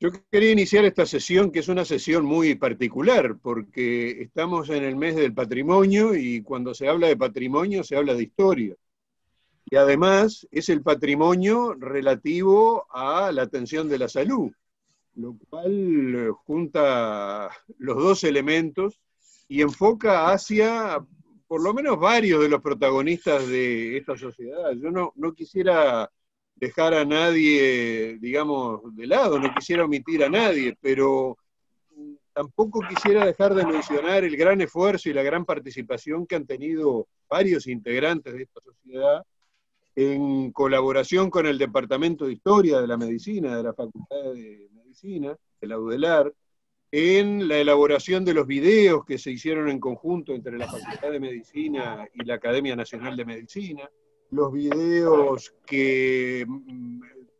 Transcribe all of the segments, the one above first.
Yo quería iniciar esta sesión, que es una sesión muy particular, porque estamos en el mes del patrimonio y cuando se habla de patrimonio se habla de historia. Y además es el patrimonio relativo a la atención de la salud, lo cual junta los dos elementos y enfoca hacia, por lo menos, varios de los protagonistas de esta sociedad. Yo no quisiera dejar a nadie, digamos, de lado, no quisiera omitir a nadie, pero tampoco quisiera dejar de mencionar el gran esfuerzo y la gran participación que han tenido varios integrantes de esta sociedad en colaboración con el Departamento de Historia de la Medicina, de la Facultad de Medicina, de la UDELAR, en la elaboración de los videos que se hicieron en conjunto entre la Facultad de Medicina y la Academia Nacional de Medicina, los videos que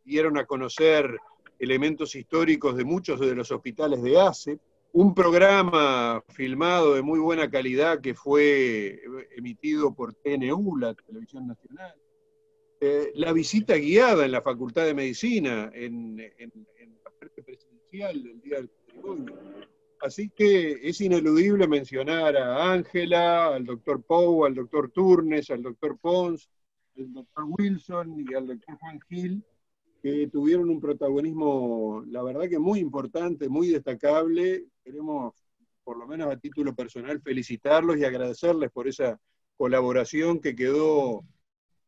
dieron a conocer elementos históricos de muchos de los hospitales de ACE, un programa filmado de muy buena calidad que fue emitido por TNU, la Televisión Nacional, la visita guiada en la Facultad de Medicina, en la parte presencial del Día del Patrimonio. Así que es ineludible mencionar a Ángela, al doctor Pou, al doctor Turnes, al doctor Pons, al doctor Wilson y al doctor Juan Gil, que tuvieron un protagonismo, la verdad que muy importante, muy destacable. Queremos, por lo menos a título personal, felicitarlos y agradecerles por esa colaboración que quedó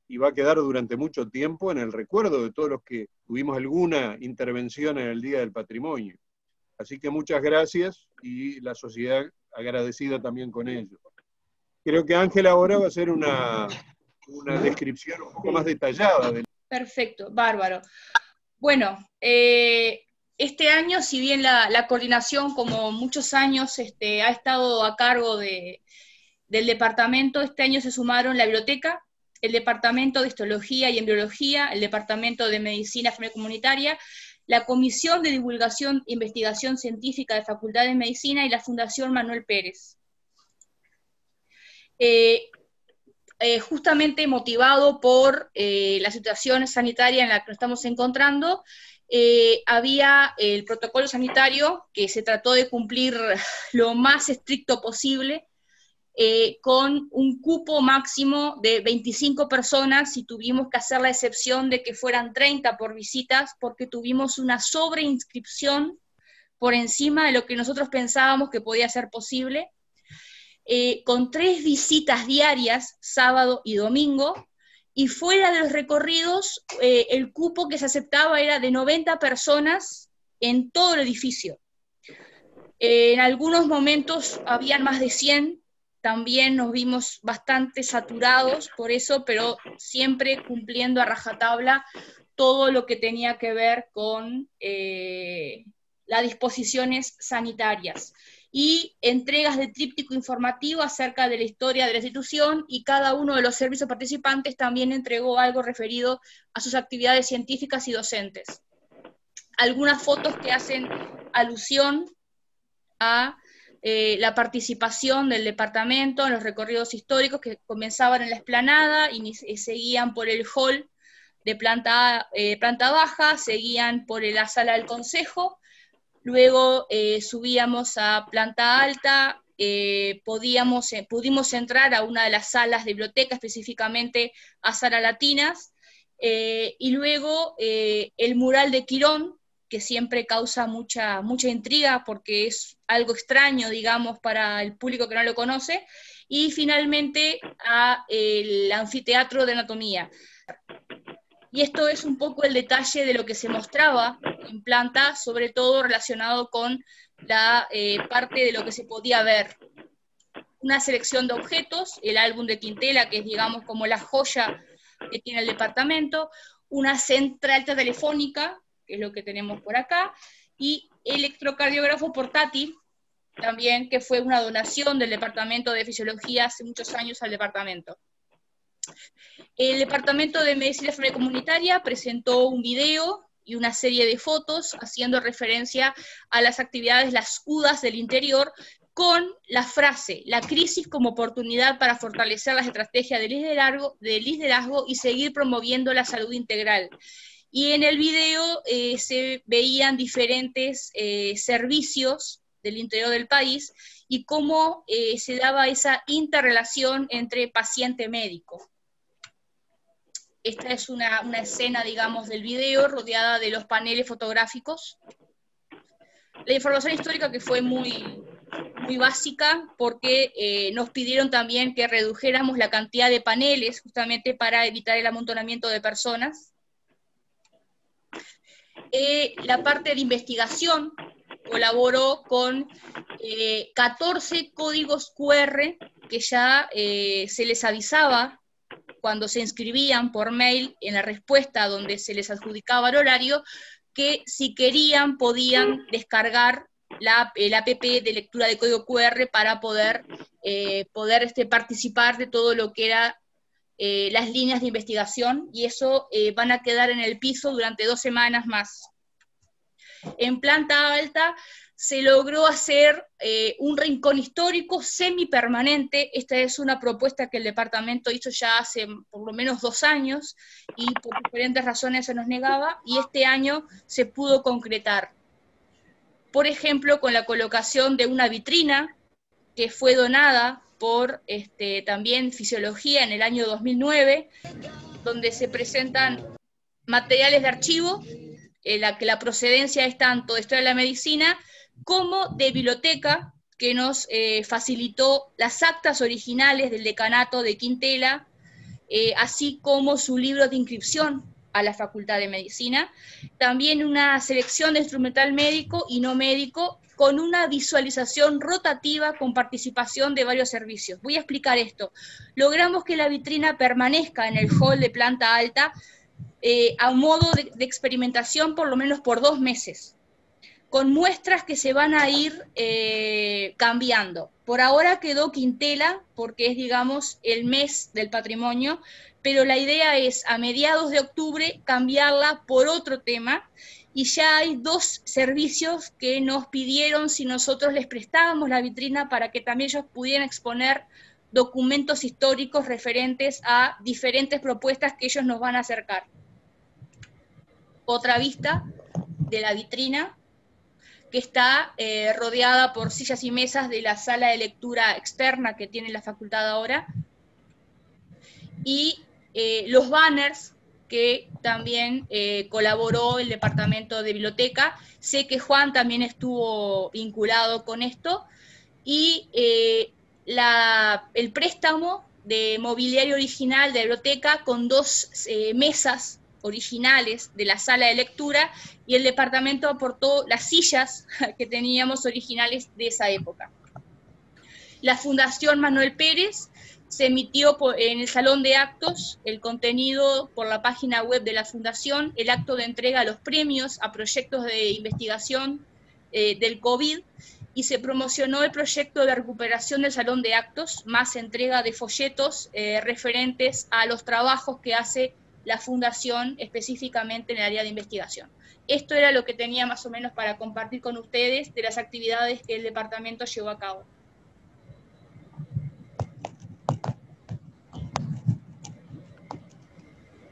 y va a quedar durante mucho tiempo en el recuerdo de todos los que tuvimos alguna intervención en el Día del Patrimonio. Así que muchas gracias y la sociedad agradecida también con ellos. Creo que Ángela ahora va a hacer una descripción un poco más detallada. Perfecto, bárbaro. Bueno, este año, si bien la coordinación, como muchos años, ha estado a cargo del departamento, este año se sumaron la biblioteca, el Departamento de Histología y Embriología, el Departamento de Medicina Familiar Comunitaria, la Comisión de Divulgación e Investigación Científica de Facultad de Medicina y la Fundación Manuel Pérez. Justamente motivado por la situación sanitaria en la que nos estamos encontrando, había el protocolo sanitario que se trató de cumplir lo más estricto posible, con un cupo máximo de 25 personas y tuvimos que hacer la excepción de que fueran 30 por visitas porque tuvimos una sobreinscripción por encima de lo que nosotros pensábamos que podía ser posible, con 3 visitas diarias, sábado y domingo, y fuera de los recorridos, el cupo que se aceptaba era de 90 personas en todo el edificio. En algunos momentos habían más de 100, también nos vimos bastante saturados por eso, pero siempre cumpliendo a rajatabla todo lo que tenía que ver con las disposiciones sanitarias. Y entregas de tríptico informativo acerca de la historia de la institución, y cada uno de los servicios participantes también entregó algo referido a sus actividades científicas y docentes. Algunas fotos que hacen alusión a la participación del departamento en los recorridos históricos que comenzaban en la explanada y seguían por el hall de planta baja, seguían por la sala del consejo, luego subíamos a planta alta, pudimos entrar a una de las salas de biblioteca, específicamente a Sala Latinas, y luego el mural de Quirón, que siempre causa mucha intriga porque es algo extraño, digamos, para el público que no lo conoce, y finalmente el anfiteatro de anatomía. Y esto es un poco el detalle de lo que se mostraba en planta, sobre todo relacionado con la parte de lo que se podía ver. Una selección de objetos, el álbum de Quintela, que es, digamos, como la joya que tiene el departamento, una central telefónica, que es lo que tenemos por acá, y electrocardiógrafo portátil, también, que fue una donación del Departamento de Fisiología hace muchos años al departamento. El Departamento de Medicina Familiar Comunitaria presentó un video y una serie de fotos haciendo referencia a las actividades, las UDAs del interior, con la frase: la crisis como oportunidad para fortalecer las estrategias de liderazgo y seguir promoviendo la salud integral. Y en el video se veían diferentes servicios del interior del país y cómo se daba esa interrelación entre paciente-médico. Esta es una escena, digamos, del video rodeada de los paneles fotográficos. La información histórica que fue muy básica porque nos pidieron también que redujéramos la cantidad de paneles justamente para evitar el amontonamiento de personas. La parte de investigación colaboró con 14 códigos QR que ya se les avisaba cuando se inscribían por mail en la respuesta donde se les adjudicaba el horario, que si querían podían descargar el app de lectura de código QR para poder participar de todo lo que era las líneas de investigación, y eso van a quedar en el piso durante 2 semanas más. En planta alta se logró hacer un rincón histórico semipermanente. Esta es una propuesta que el departamento hizo ya hace por lo menos 2 años, y por diferentes razones se nos negaba, y este año se pudo concretar. Por ejemplo, con la colocación de una vitrina que fue donada por también Fisiología en el año 2009, donde se presentan materiales de archivo, que la procedencia es tanto de Historia de la Medicina como de Biblioteca, que nos facilitó las actas originales del decanato de Quintela, así como su libro de inscripción a la Facultad de Medicina, también una selección de instrumental médico y no médico, con una visualización rotativa con participación de varios servicios. Voy a explicar esto. Logramos que la vitrina permanezca en el hall de planta alta a modo de experimentación por lo menos por 2 meses, con muestras que se van a ir cambiando. Por ahora quedó Quintela, porque es, digamos, el mes del patrimonio, pero la idea es a mediados de octubre cambiarla por otro tema, y ya hay 2 servicios que nos pidieron si nosotros les prestábamos la vitrina para que también ellos pudieran exponer documentos históricos referentes a diferentes propuestas que ellos nos van a acercar. Otra vista de la vitrina, que está rodeada por sillas y mesas de la sala de lectura externa que tiene la facultad ahora, y los banners que también colaboró el departamento de biblioteca. Sé que Juan también estuvo vinculado con esto, y el préstamo de mobiliario original de la biblioteca con 2 mesas originales de la sala de lectura, y el departamento aportó las sillas que teníamos originales de esa época. La Fundación Manuel Pérez se emitió en el Salón de Actos el contenido por la página web de la Fundación, el acto de entrega a los premios a proyectos de investigación del COVID, y se promocionó el proyecto de recuperación del Salón de Actos, más entrega de folletos referentes a los trabajos que hace la Fundación específicamente en el área de investigación. Esto era lo que tenía más o menos para compartir con ustedes de las actividades que el departamento llevó a cabo.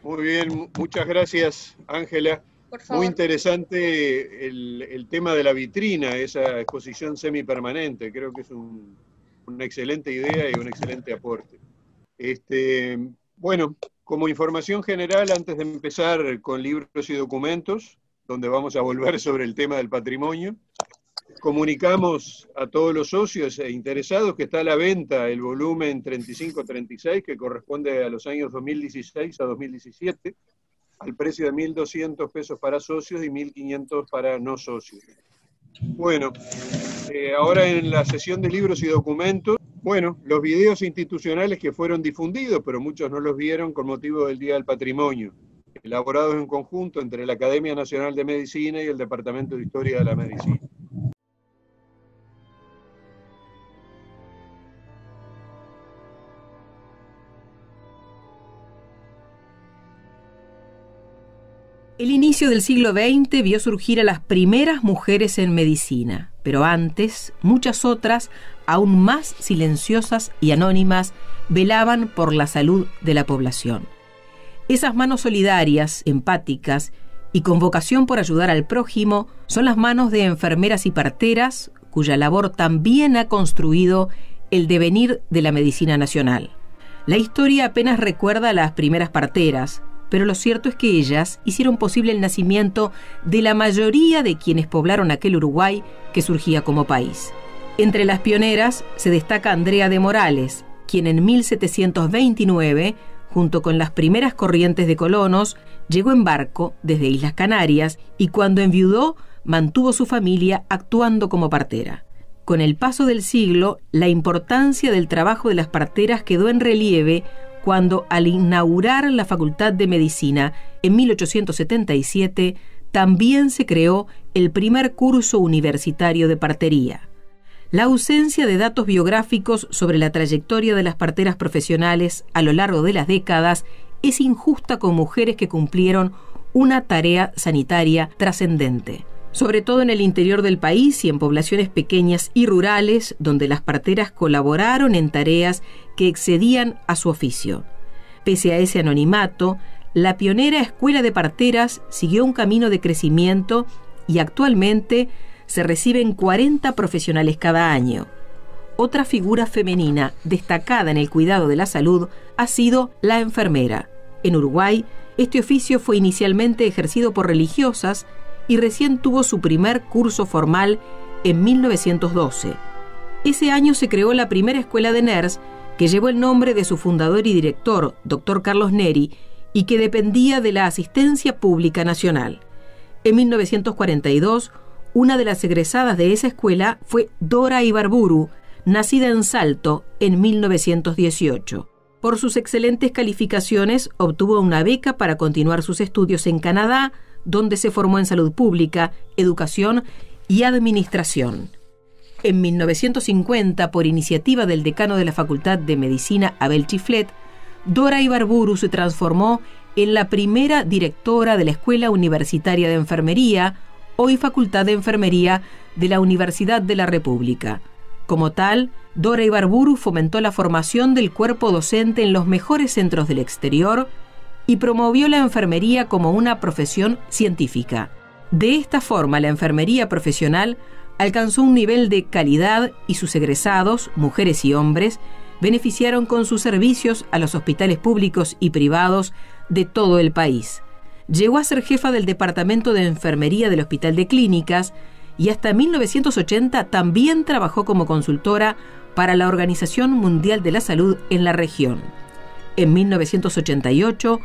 Muy bien, muchas gracias, Ángela. Por favor. Muy interesante el tema de la vitrina, esa exposición semipermanente. Creo que es una excelente idea y un excelente aporte. Bueno, como información general, antes de empezar con libros y documentos, donde vamos a volver sobre el tema del patrimonio, comunicamos a todos los socios e interesados que está a la venta el volumen 35-36, que corresponde a los años 2016 a 2017, al precio de 1.200 pesos para socios y 1.500 para no socios. Bueno, ahora en la sesión de libros y documentos, bueno, los videos institucionales que fueron difundidos, pero muchos no los vieron con motivo del Día del Patrimonio, elaborados en conjunto entre la Academia Nacional de Medicina y el Departamento de Historia de la Medicina. El inicio del siglo XX vio surgir a las primeras mujeres en medicina, pero antes, muchas otras, aún más silenciosas y anónimas, velaban por la salud de la población. Esas manos solidarias, empáticas y con vocación por ayudar al prójimo son las manos de enfermeras y parteras, cuya labor también ha construido el devenir de la medicina nacional. La historia apenas recuerda a las primeras parteras, pero lo cierto es que ellas hicieron posible el nacimiento de la mayoría de quienes poblaron aquel Uruguay que surgía como país. Entre las pioneras se destaca Andrea de Morales, quien en 1729, junto con las primeras corrientes de colonos, llegó en barco desde Islas Canarias y cuando enviudó mantuvo su familia actuando como partera. Con el paso del siglo, la importancia del trabajo de las parteras quedó en relieve cuando, al inaugurar la Facultad de Medicina en 1877, también se creó el primer curso universitario de partería. La ausencia de datos biográficos sobre la trayectoria de las parteras profesionales a lo largo de las décadas es injusta con mujeres que cumplieron una tarea sanitaria trascendente, sobre todo en el interior del país y en poblaciones pequeñas y rurales, donde las parteras colaboraron en tareas que excedían a su oficio. Pese a ese anonimato, la pionera Escuela de Parteras siguió un camino de crecimiento y actualmente se reciben 40 profesionales cada año. Otra figura femenina destacada en el cuidado de la salud ha sido la enfermera. En Uruguay, este oficio fue inicialmente ejercido por religiosas y recién tuvo su primer curso formal en 1912. Ese año se creó la primera escuela de NERS, que llevó el nombre de su fundador y director, Dr. Carlos Neri, y que dependía de la Asistencia Pública Nacional. En 1942, una de las egresadas de esa escuela fue Dora Ibarburu, nacida en Salto en 1918. Por sus excelentes calificaciones, obtuvo una beca para continuar sus estudios en Canadá, donde se formó en salud pública, educación y administración. En 1950, por iniciativa del decano de la Facultad de Medicina, Abel Chiflet, Dora Ibarburu se transformó en la primera directora de la Escuela Universitaria de Enfermería, hoy Facultad de Enfermería de la Universidad de la República. Como tal, Dora Ibarburu fomentó la formación del cuerpo docente en los mejores centros del exterior y promovió la enfermería como una profesión científica. De esta forma, la enfermería profesional alcanzó un nivel de calidad y sus egresados, mujeres y hombres, beneficiaron con sus servicios a los hospitales públicos y privados de todo el país. Llegó a ser jefa del Departamento de Enfermería del Hospital de Clínicas y hasta 1980 también trabajó como consultora para la Organización Mundial de la Salud en la región. En 1988,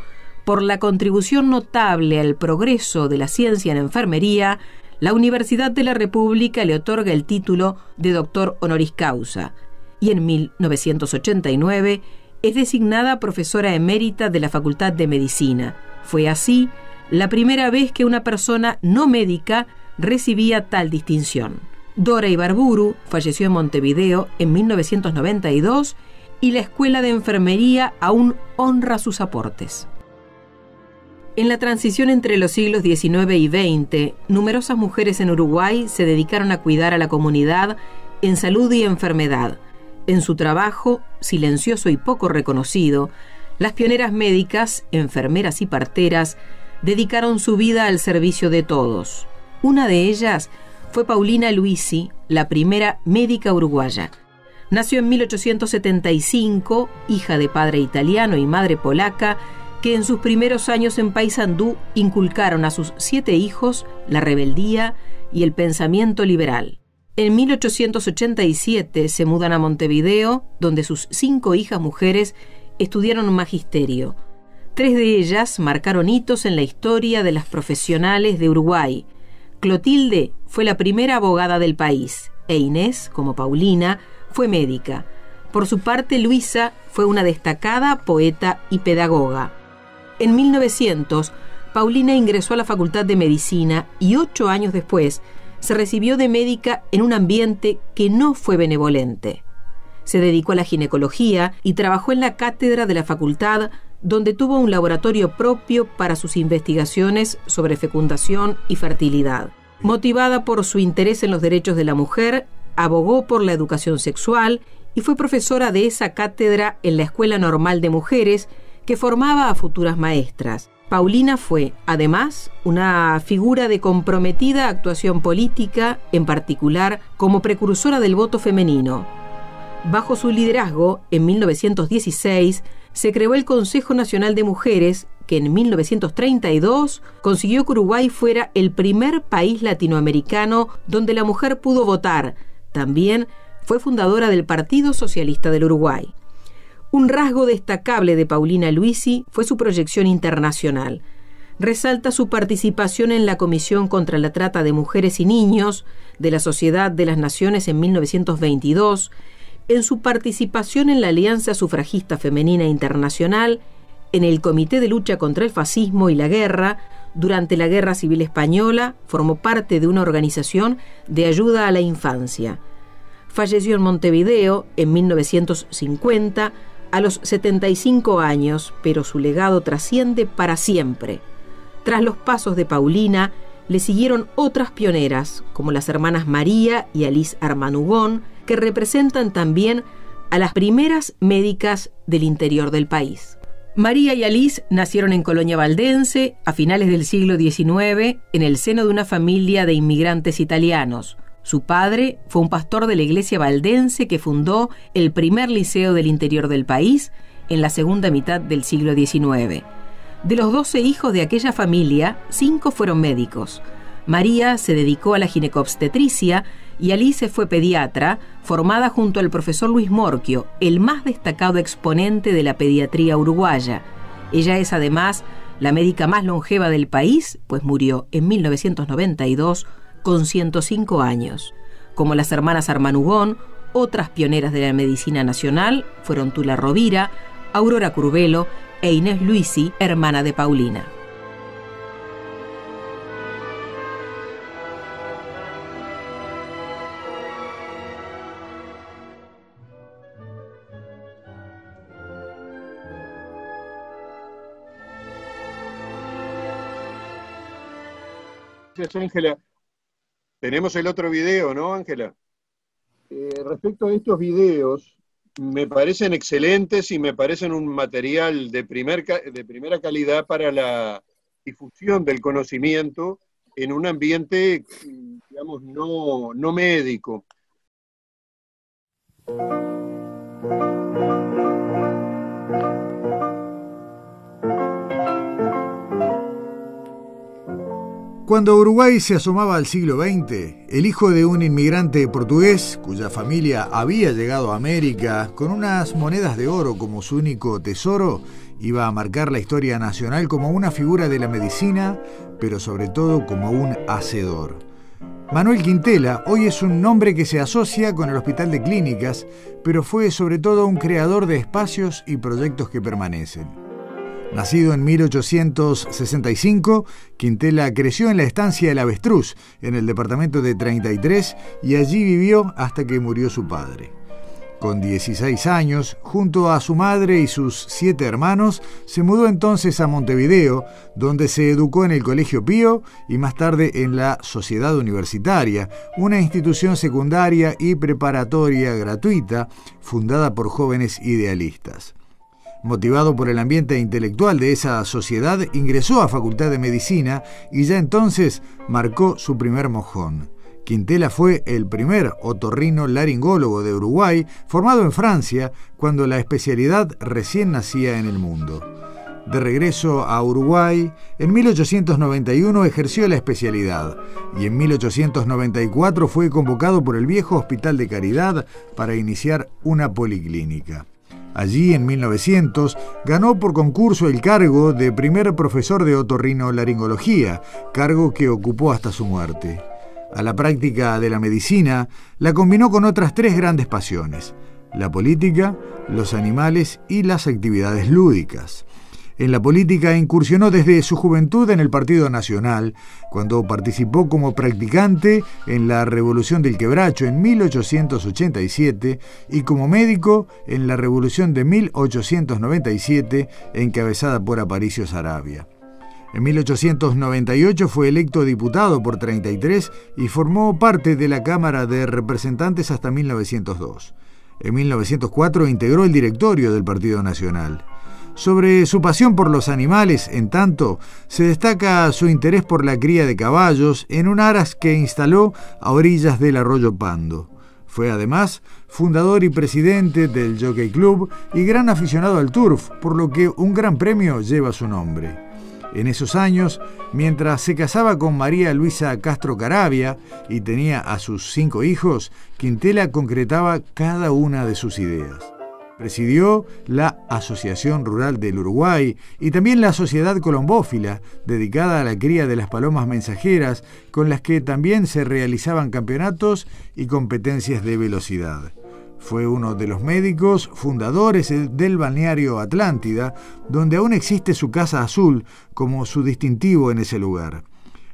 por la contribución notable al progreso de la ciencia en enfermería, la Universidad de la República le otorga el título de doctor honoris causa y en 1989 es designada profesora emérita de la Facultad de Medicina. Fue así la primera vez que una persona no médica recibía tal distinción. Dora Ibarburu falleció en Montevideo en 1992 y la Escuela de Enfermería aún honra sus aportes. En la transición entre los siglos XIX y XX, numerosas mujeres en Uruguay se dedicaron a cuidar a la comunidad en salud y enfermedad. En su trabajo, silencioso y poco reconocido, las pioneras médicas, enfermeras y parteras dedicaron su vida al servicio de todos. Una de ellas fue Paulina Luisi, la primera médica uruguaya. Nació en 1875, hija de padre italiano y madre polaca, que en sus primeros años en Paysandú inculcaron a sus 7 hijos la rebeldía y el pensamiento liberal. En 1887 se mudan a Montevideo, donde sus 5 hijas mujeres estudiaron magisterio. 3 de ellas marcaron hitos en la historia de las profesionales de Uruguay. Clotilde fue la primera abogada del país, e Inés, como Paulina, fue médica. Por su parte, Luisa fue una destacada poeta y pedagoga. En 1900, Paulina ingresó a la Facultad de Medicina y 8 años después se recibió de médica en un ambiente que no fue benevolente. Se dedicó a la ginecología y trabajó en la cátedra de la facultad, donde tuvo un laboratorio propio para sus investigaciones sobre fecundación y fertilidad. Motivada por su interés en los derechos de la mujer, abogó por la educación sexual y fue profesora de esa cátedra en la Escuela Normal de Mujeres, que formaba a futuras maestras. Paulina fue, además, una figura de comprometida actuación política, en particular como precursora del voto femenino. Bajo su liderazgo, en 1916, se creó el Consejo Nacional de Mujeres, que en 1932 consiguió que Uruguay fuera el primer país latinoamericano donde la mujer pudo votar. También fue fundadora del Partido Socialista del Uruguay. Un rasgo destacable de Paulina Luisi fue su proyección internacional. Resalta su participación en la Comisión contra la Trata de Mujeres y Niños de la Sociedad de las Naciones en 1922, en su participación en la Alianza Sufragista Femenina Internacional, en el Comité de Lucha contra el Fascismo y la Guerra. Durante la Guerra Civil Española formó parte de una organización de ayuda a la infancia. Falleció en Montevideo en 1950 a los 75 años, pero su legado trasciende para siempre. Tras los pasos de Paulina, le siguieron otras pioneras, como las hermanas María y Alice Armanugón, que representan también a las primeras médicas del interior del país. María y Alice nacieron en Colonia Valdense a finales del siglo XIX en el seno de una familia de inmigrantes italianos. Su padre fue un pastor de la iglesia valdense que fundó el primer liceo del interior del país en la segunda mitad del siglo XIX. De los 12 hijos de aquella familia, 5 fueron médicos. María se dedicó a la ginecobstetricia y Alice fue pediatra, formada junto al profesor Luis Morquio, el más destacado exponente de la pediatría uruguaya. Ella es además la médica más longeva del país, pues murió en 1992 con 105 años. Como las hermanas Armanugón, otras pioneras de la medicina nacional fueron Tula Rovira, Aurora Curvelo e Inés Luisi, hermana de Paulina. Gracias, Ángela. Tenemos el otro video, ¿no, Ángela? Respecto a estos videos, me parecen excelentes y me parecen un material de primera calidad para la difusión del conocimiento en un ambiente, digamos, no médico. Cuando Uruguay se asomaba al siglo XX, el hijo de un inmigrante portugués, cuya familia había llegado a América con unas monedas de oro como su único tesoro, iba a marcar la historia nacional como una figura de la medicina, pero sobre todo como un hacedor. Manuel Quintela hoy es un nombre que se asocia con el Hospital de Clínicas, pero fue sobre todo un creador de espacios y proyectos que permanecen. Nacido en 1865, Quintela creció en la estancia El Avestruz, en el departamento de 33, y allí vivió hasta que murió su padre. Con 16 años, junto a su madre y sus 7 hermanos, se mudó entonces a Montevideo, donde se educó en el Colegio Pío y más tarde en la Sociedad Universitaria, una institución secundaria y preparatoria gratuita fundada por jóvenes idealistas. Motivado por el ambiente intelectual de esa sociedad, ingresó a Facultad de Medicina y ya entonces marcó su primer mojón. Quintela fue el primer otorrino-laringólogo de Uruguay, formado en Francia, cuando la especialidad recién nacía en el mundo. De regreso a Uruguay, en 1891 ejerció la especialidad y en 1894 fue convocado por el viejo Hospital de Caridad para iniciar una policlínica. Allí, en 1900, ganó por concurso el cargo de primer profesor de otorrinolaringología, cargo que ocupó hasta su muerte. A la práctica de la medicina la combinó con otras 3 grandes pasiones: la política, los animales y las actividades lúdicas. En la política incursionó desde su juventud en el Partido Nacional, cuando participó como practicante en la Revolución del Quebracho en 1887 y como médico en la Revolución de 1897, encabezada por Aparicio Saravia. En 1898 fue electo diputado por 33 y formó parte de la Cámara de Representantes hasta 1902. En 1904 integró el directorio del Partido Nacional. Sobre su pasión por los animales, en tanto, se destaca su interés por la cría de caballos en un aras que instaló a orillas del arroyo Pando. Fue además fundador y presidente del Jockey Club y gran aficionado al turf, por lo que un gran premio lleva su nombre. En esos años, mientras se casaba con María Luisa Castro Caravia y tenía a sus 5 hijos, Quintela concretaba cada una de sus ideas. Presidió la Asociación Rural del Uruguay y también la Sociedad Colombófila, dedicada a la cría de las palomas mensajeras, con las que también se realizaban campeonatos y competencias de velocidad. Fue uno de los médicos fundadores del balneario Atlántida, donde aún existe su Casa Azul como su distintivo en ese lugar.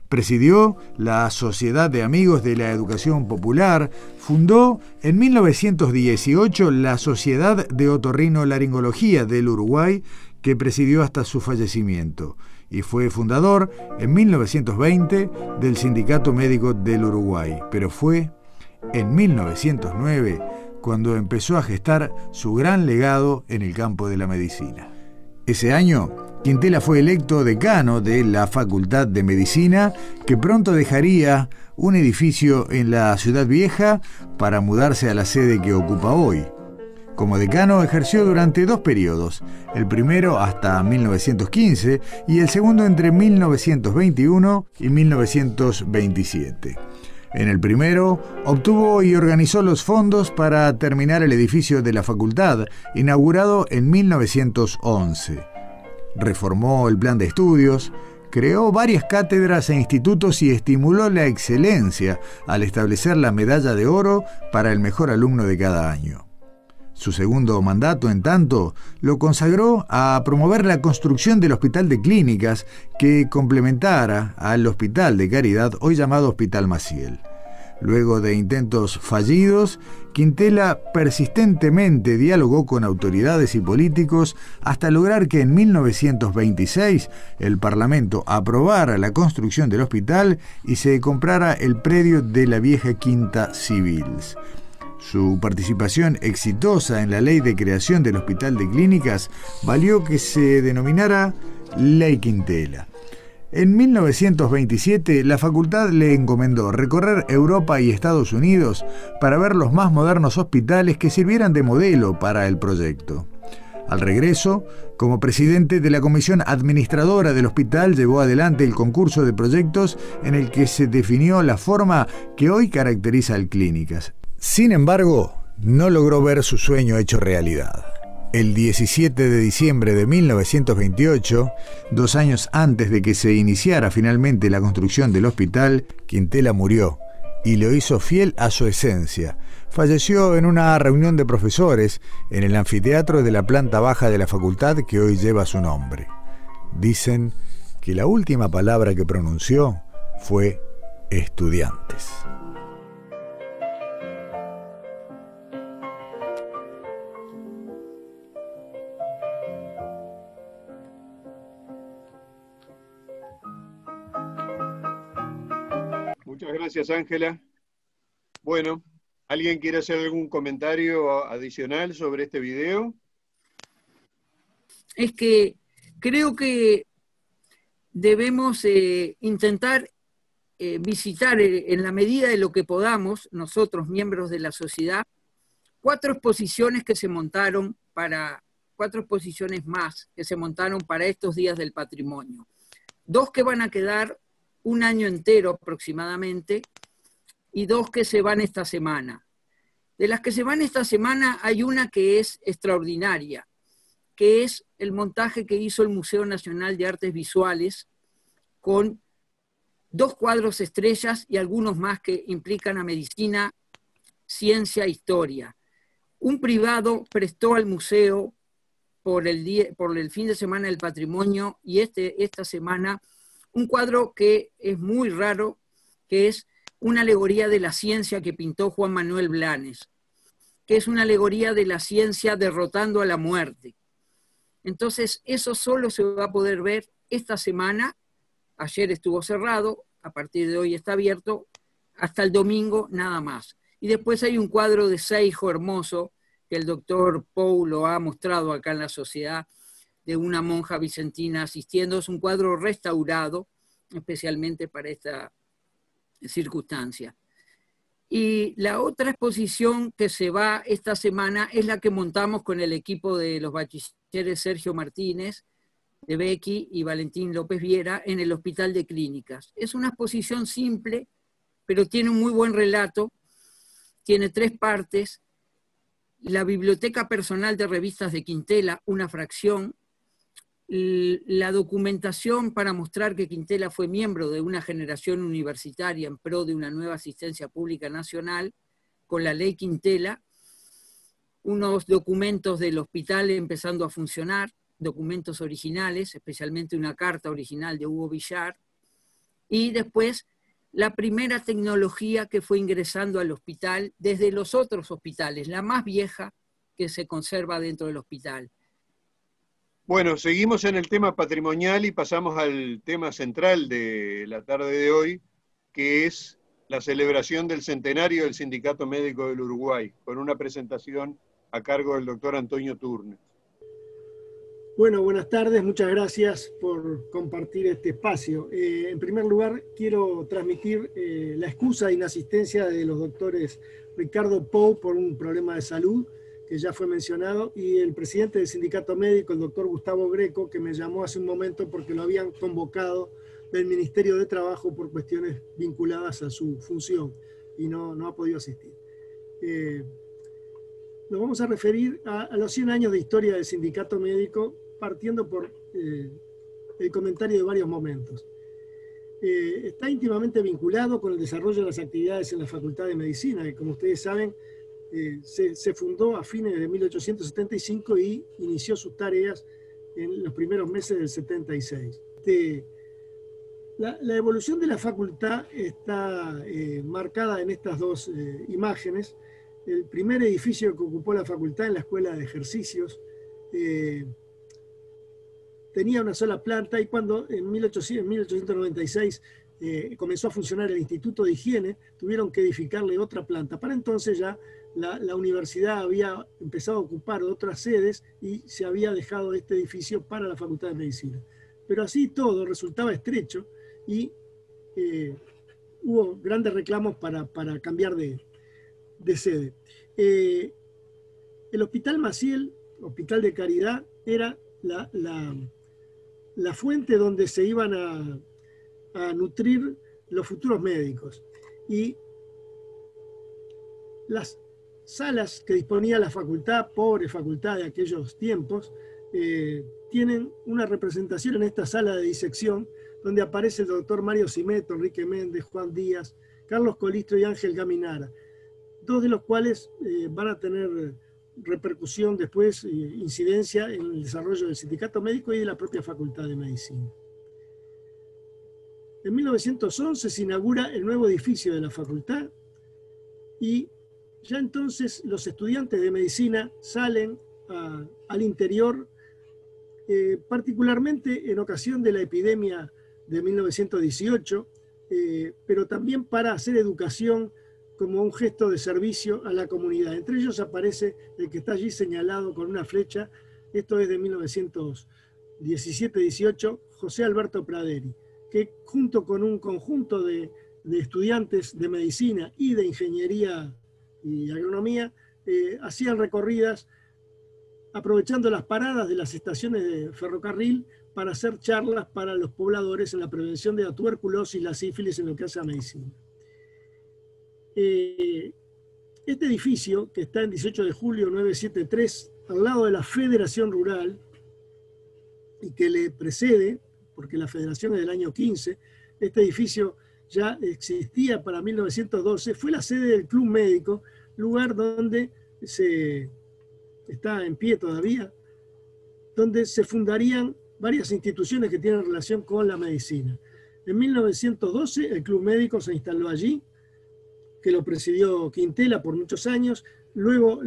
Presidió la Sociedad de Amigos de la Educación Popular, fundó en 1918 la Sociedad de Otorrinolaringología del Uruguay, que presidió hasta su fallecimiento, y fue fundador en 1920 del Sindicato Médico del Uruguay, pero fue en 1909 cuando empezó a gestar su gran legado en el campo de la medicina. Ese año, Quintela fue electo decano de la Facultad de Medicina, que pronto dejaría un edificio en la Ciudad Vieja para mudarse a la sede que ocupa hoy. Como decano ejerció durante 2 periodos, el primero hasta 1915 y el segundo entre 1921 y 1927. En el primero, obtuvo y organizó los fondos para terminar el edificio de la facultad, inaugurado en 1911. Reformó el plan de estudios, creó varias cátedras e institutos y estimuló la excelencia al establecer la medalla de oro para el mejor alumno de cada año. Su segundo mandato, en tanto, lo consagró a promover la construcción del Hospital de Clínicas que complementara al Hospital de Caridad, hoy llamado Hospital Maciel. Luego de intentos fallidos, Quintela persistentemente dialogó con autoridades y políticos hasta lograr que en 1926 el Parlamento aprobara la construcción del hospital y se comprara el predio de la vieja Quinta Civils. Su participación exitosa en la ley de creación del Hospital de Clínicas valió que se denominara Ley Quintela. En 1927, la facultad le encomendó recorrer Europa y Estados Unidos para ver los más modernos hospitales que sirvieran de modelo para el proyecto. Al regreso, como presidente de la comisión administradora del hospital, llevó adelante el concurso de proyectos en el que se definió la forma que hoy caracteriza al Clínicas. Sin embargo, no logró ver su sueño hecho realidad. El 17 de diciembre de 1928, 2 años antes de que se iniciara finalmente la construcción del hospital, Quintela murió y lo hizo fiel a su esencia. Falleció en una reunión de profesores en el anfiteatro de la planta baja de la facultad que hoy lleva su nombre. Dicen que la última palabra que pronunció fue estudiantes. Muchas gracias, Ángela. Bueno, ¿alguien quiere hacer algún comentario adicional sobre este video? Es que creo que debemos intentar visitar en la medida de lo que podamos, nosotros, miembros de la sociedad, 4 exposiciones que se montaron 4 exposiciones más que se montaron para estos días del patrimonio. 2 que van a quedar un año entero aproximadamente, y 2 que se van esta semana. De las que se van esta semana hay una que es extraordinaria, que es el montaje que hizo el Museo Nacional de Artes Visuales con 2 cuadros estrellas y algunos más que implican a medicina, ciencia, historia. Un privado prestó al museo por el fin de semana del patrimonio y esta semana un cuadro que es muy raro, que es una alegoría de la ciencia que pintó Juan Manuel Blanes, que es una alegoría de la ciencia derrotando a la muerte. Entonces, eso solo se va a poder ver esta semana. Ayer estuvo cerrado, a partir de hoy está abierto, hasta el domingo nada más. Y después hay un cuadro de Seijo hermoso, que el doctor Pou lo ha mostrado acá en la sociedad, de una monja vicentina asistiendo. Es un cuadro restaurado especialmente para esta circunstancia. Y la otra exposición que se va esta semana es la que montamos con el equipo de los bachilleres Sergio Martínez, de Becky y Valentín López Viera en el Hospital de Clínicas. Es una exposición simple, pero tiene un muy buen relato, tiene 3 partes: la biblioteca personal de revistas de Quintela, una fracción, la documentación para mostrar que Quintela fue miembro de una generación universitaria en pro de una nueva asistencia pública nacional, con la ley Quintela, unos documentos del hospital empezando a funcionar, documentos originales, especialmente una carta original de Hugo Villar, y después la primera tecnología que fue ingresando al hospital desde los otros hospitales, la más vieja que se conserva dentro del hospital. Bueno, seguimos en el tema patrimonial y pasamos al tema central de la tarde de hoy, que es la celebración del centenario del Sindicato Médico del Uruguay, con una presentación a cargo del doctor Antonio Turnes. Bueno, buenas tardes, muchas gracias por compartir este espacio. En primer lugar, quiero transmitir la excusa de inasistencia de los doctores Ricardo Pou por un problema de salud, que ya fue mencionado, y el presidente del sindicato médico, el doctor Gustavo Greco, que me llamó hace un momento porque lo habían convocado del Ministerio de Trabajo por cuestiones vinculadas a su función, y no ha podido asistir. Nos vamos a referir a los 100 años de historia del sindicato médico, partiendo por el comentario de varios momentos. Está íntimamente vinculado con el desarrollo de las actividades en la Facultad de Medicina, que, como ustedes saben, se fundó a fines de 1875 y inició sus tareas en los primeros meses del 76. La evolución de la facultad está marcada en estas 2 imágenes. El primer edificio que ocupó la facultad en la Escuela de Ejercicios tenía una sola planta, y cuando en 1896 comenzó a funcionar el Instituto de Higiene, tuvieron que edificarle otra planta. Para entonces ya la universidad había empezado a ocupar otras sedes y se había dejado este edificio para la Facultad de Medicina. Pero así todo resultaba estrecho y hubo grandes reclamos para cambiar de sede. El Hospital Maciel, Hospital de Caridad, era la fuente donde se iban a nutrir los futuros médicos. Y las salas que disponía la facultad, pobre facultad de aquellos tiempos, tienen una representación en esta sala de disección, donde aparece el doctor Mario Simeto, Enrique Méndez, Juan Díaz, Carlos Colistro y Ángel Gaminara, 2 de los cuales van a tener repercusión después, incidencia en el desarrollo del sindicato médico y de la propia Facultad de Medicina. En 1911 se inaugura el nuevo edificio de la facultad y ya entonces los estudiantes de medicina salen al interior, particularmente en ocasión de la epidemia de 1918, pero también para hacer educación como un gesto de servicio a la comunidad. Entre ellos aparece el que está allí señalado con una flecha, esto es de 1917-18, José Alberto Praderi, que junto con un conjunto de estudiantes de medicina y de ingeniería y agronomía, hacían recorridas aprovechando las paradas de las estaciones de ferrocarril para hacer charlas para los pobladores en la prevención de la tuberculosis y la sífilis en lo que hace a medicina. Este edificio, que está en 18 de julio 973, al lado de la Federación Rural, y que le precede, porque la Federación es del año 15, este edificio ya existía para 1912, fue la sede del Club Médico, lugar donde está en pie todavía, donde se fundarían varias instituciones que tienen relación con la medicina. En 1912 el Club Médico se instaló allí, que lo presidió Quintela por muchos años. Luego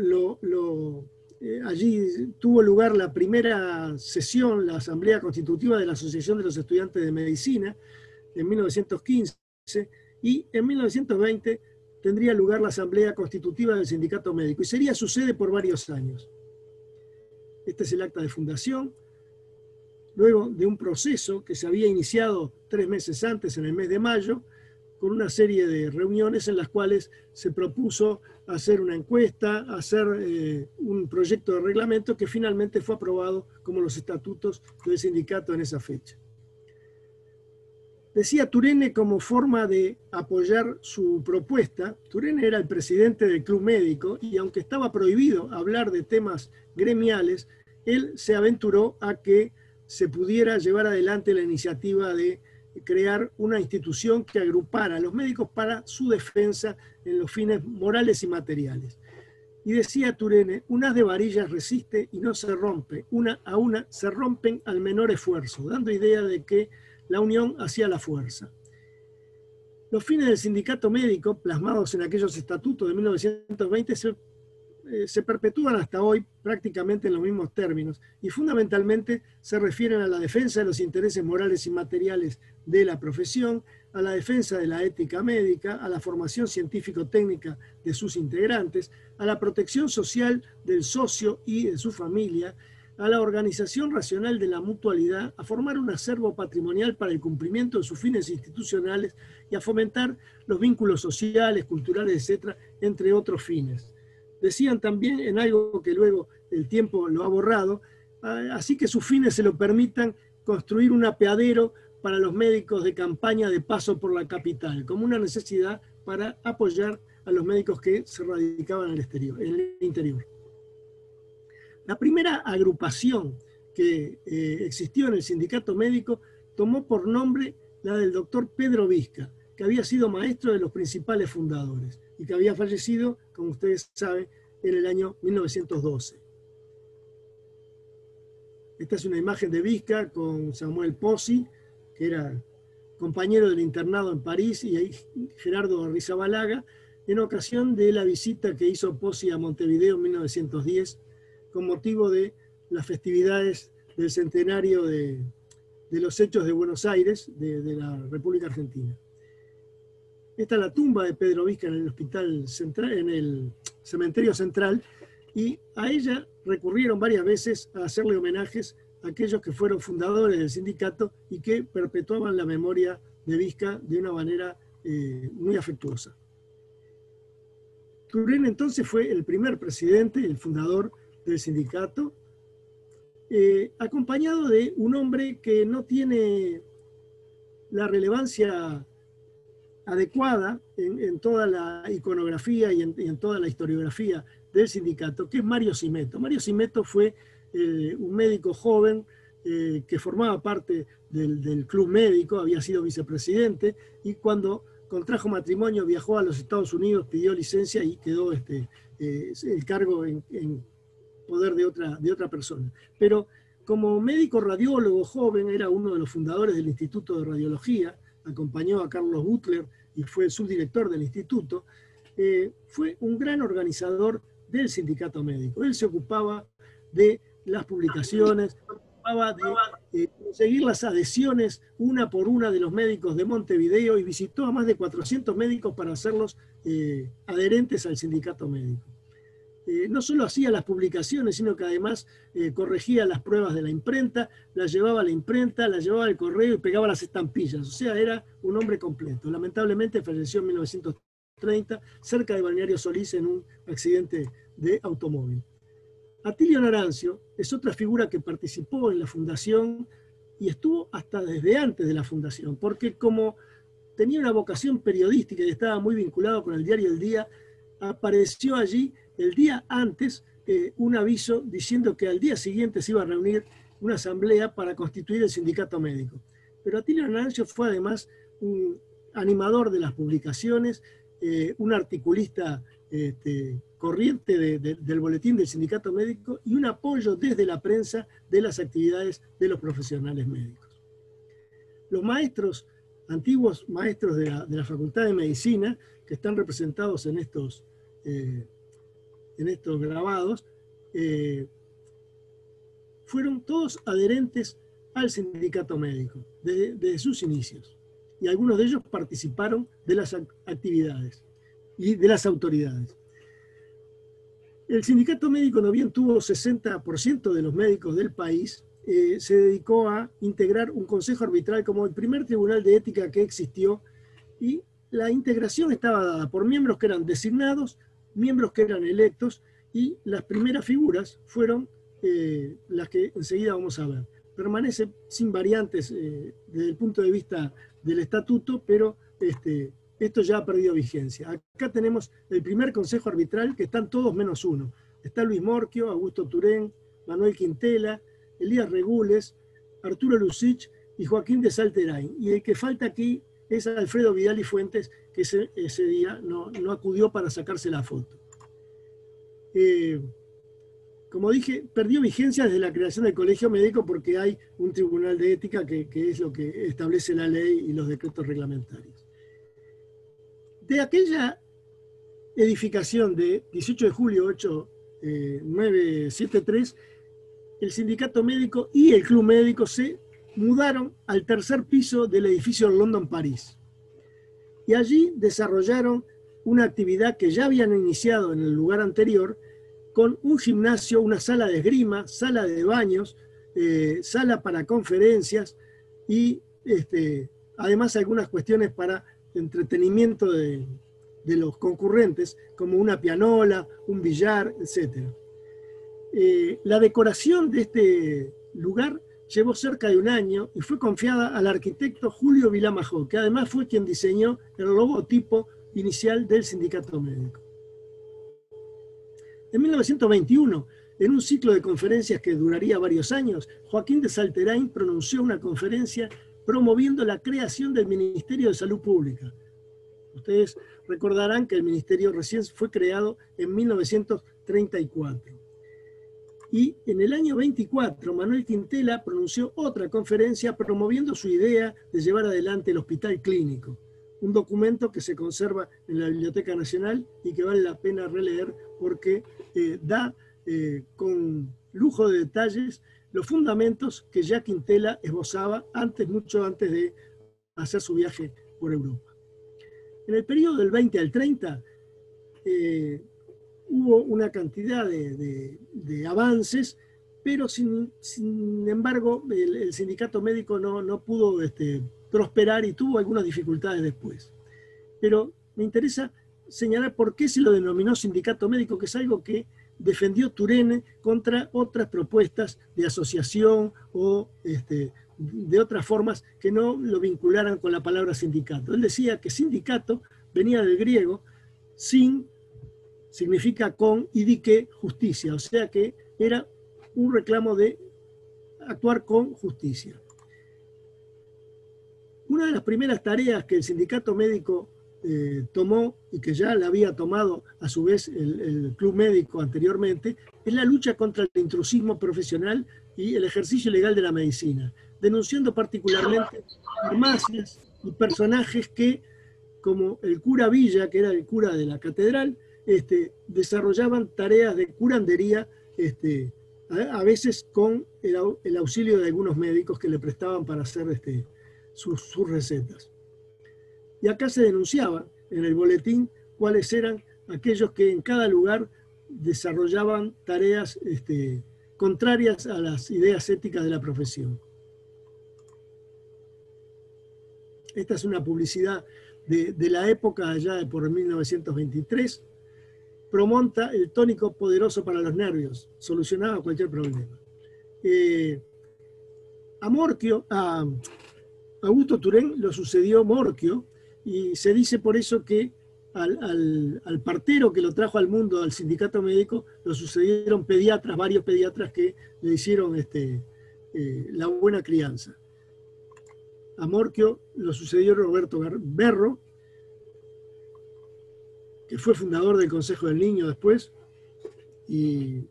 allí tuvo lugar la primera sesión, la Asamblea Constitutiva de la Asociación de los Estudiantes de Medicina, en 1915, y en 1920 tendría lugar la Asamblea Constitutiva del Sindicato Médico, y sería su sede por varios años. Este es el acta de fundación. luego de un proceso que se había iniciado 3 meses antes, en el mes de mayo, con una serie de reuniones en las cuales se propuso hacer una encuesta, hacer un proyecto de reglamento que finalmente fue aprobado como los estatutos del sindicato en esa fecha. Decía Turene, como forma de apoyar su propuesta, Turene era el presidente del Club Médico y aunque estaba prohibido hablar de temas gremiales, él se aventuró a que se pudiera llevar adelante la iniciativa de crear una institución que agrupara a los médicos para su defensa en los fines morales y materiales. Y decía Turene, un haz de varillas resiste y no se rompe, una a una se rompen al menor esfuerzo, dando idea de que la unión hacía la fuerza. Los fines del sindicato médico, plasmados en aquellos estatutos de 1920, se perpetúan hasta hoy prácticamente en los mismos términos y fundamentalmente se refieren a la defensa de los intereses morales y materiales de la profesión, a la defensa de la ética médica, a la formación científico-técnica de sus integrantes, a la protección social del socio y de su familia, a la organización racional de la mutualidad, a formar un acervo patrimonial para el cumplimiento de sus fines institucionales y a fomentar los vínculos sociales, culturales, etc., entre otros fines. Decían también en algo que luego el tiempo lo ha borrado, así que sus fines se lo permitan construir un apeadero para los médicos de campaña de paso por la capital, como una necesidad para apoyar a los médicos que se radicaban en el interior. La primera agrupación que existió en el sindicato médico tomó por nombre la del doctor Pedro Vizca, que había sido maestro de los principales fundadores y que había fallecido, como ustedes saben, en el año 1912. Esta es una imagen de Vizca con Samuel Pozzi, que era compañero del internado en París, y Gerardo Arrizabalaga, en ocasión de la visita que hizo Pozzi a Montevideo en 1910, con motivo de las festividades del centenario de los hechos de Buenos Aires, de la República Argentina. Esta es la tumba de Pedro Vizca en el hospital central, en el cementerio central, y a ella recurrieron varias veces a hacerle homenajes a aquellos que fueron fundadores del sindicato y que perpetuaban la memoria de Vizca de una manera muy afectuosa. Turene entonces fue el primer presidente, el fundador del sindicato, acompañado de un hombre que no tiene la relevancia adecuada en toda la iconografía y en toda la historiografía del sindicato, que es Mario Simeto. Mario Simeto fue un médico joven que formaba parte del club médico, había sido vicepresidente, y cuando contrajo matrimonio viajó a los Estados Unidos, pidió licencia y quedó el cargo en poder de otra persona. Pero como médico radiólogo joven era uno de los fundadores del Instituto de Radiología, acompañó a Carlos Butler y fue subdirector del instituto, fue un gran organizador del sindicato médico. Él se ocupaba de las publicaciones, se ocupaba de conseguir las adhesiones una por una de los médicos de Montevideo y visitó a más de 400 médicos para hacerlos adherentes al sindicato médico. No solo hacía las publicaciones, sino que además corregía las pruebas de la imprenta, las llevaba a la imprenta, las llevaba al correo y pegaba las estampillas. O sea, era un hombre completo. Lamentablemente falleció en 1930 cerca de Balneario Solís en un accidente de automóvil. Atilio Narancio es otra figura que participó en la fundación y estuvo hasta desde antes de la fundación, porque como tenía una vocación periodística y estaba muy vinculado con el diario El Día, apareció allí el día antes un aviso diciendo que al día siguiente se iba a reunir una asamblea para constituir el sindicato médico. Pero Atilio Narancio fue además un animador de las publicaciones, un articulista corriente del boletín del sindicato médico y un apoyo desde la prensa de las actividades de los profesionales médicos. Los maestros, antiguos maestros de la Facultad de Medicina, que están representados en estos grabados, fueron todos adherentes al sindicato médico desde sus inicios, y algunos de ellos participaron de las actividades y de las autoridades. El sindicato médico, no bien tuvo 60% de los médicos del país, se dedicó a integrar un consejo arbitral como el primer tribunal de ética que existió, y la integración estaba dada por miembros que eran designados, miembros que eran electos, y las primeras figuras fueron las que enseguida vamos a ver. Permanece sin variantes desde el punto de vista del estatuto, pero esto ya ha perdido vigencia. Acá tenemos el primer consejo arbitral, que están todos menos uno. Está Luis Morquio, Augusto Turén, Manuel Quintela, Elías Regules, Arturo Lucich y Joaquín de Salterain. Y el que falta aquí es Alfredo Vidal y Fuentes, que ese día no acudió para sacarse la foto. Como dije, perdió vigencia desde la creación del Colegio Médico porque hay un tribunal de ética que es lo que establece la ley y los decretos reglamentarios. De aquella edificación de 18 de julio 8973, el sindicato médico y el club médico se mudaron al tercer piso del edificio London París. Y allí desarrollaron una actividad que ya habían iniciado en el lugar anterior, con un gimnasio, una sala de esgrima, sala de baños, sala para conferencias y además algunas cuestiones para entretenimiento de los concurrentes, como una pianola, un billar, etc. La decoración de este lugar llevó cerca de un año y fue confiada al arquitecto Julio Vilamajó, que además fue quien diseñó el logotipo inicial del sindicato médico. En 1921, en un ciclo de conferencias que duraría varios años, Joaquín de Salterain pronunció una conferencia promoviendo la creación del Ministerio de Salud Pública. Ustedes recordarán que el ministerio recién fue creado en 1934. Y en el año 24, Manuel Quintela pronunció otra conferencia promoviendo su idea de llevar adelante el Hospital Clínico, un documento que se conserva en la Biblioteca Nacional y que vale la pena releer porque da con lujo de detalles los fundamentos que ya Quintela esbozaba mucho antes de hacer su viaje por Europa. En el periodo del 20 al 30 hubo una cantidad de avances, pero sin embargo el sindicato médico no pudo prosperar y tuvo algunas dificultades después. Pero me interesa señalar por qué se lo denominó sindicato médico, que es algo que defendió Turén contra otras propuestas de asociación o de otras formas que no lo vincularan con la palabra sindicato. Él decía que sindicato venía del griego, sin significa con y dique justicia, o sea que era un reclamo de actuar con justicia. Una de las primeras tareas que el sindicato médico tomó, y que ya la había tomado a su vez el club médico anteriormente, es la lucha contra el intrusismo profesional y el ejercicio ilegal de la medicina, denunciando particularmente farmacias y personajes que, como el cura Villa, que era el cura de la catedral, desarrollaban tareas de curandería, a veces con el auxilio de algunos médicos que le prestaban para hacer sus recetas. Y acá se denunciaba en el boletín cuáles eran aquellos que en cada lugar desarrollaban tareas contrarias a las ideas éticas de la profesión. Esta es una publicidad de la época allá de por 1923. Promonta el tónico poderoso para los nervios, solucionaba cualquier problema. A Augusto Turén lo sucedió Morquio, y se dice por eso que al partero que lo trajo al mundo, al sindicato médico, lo sucedieron pediatras, varios pediatras que le hicieron la buena crianza. A Morquio lo sucedió Roberto Berro, que fue fundador del Consejo del Niño después, y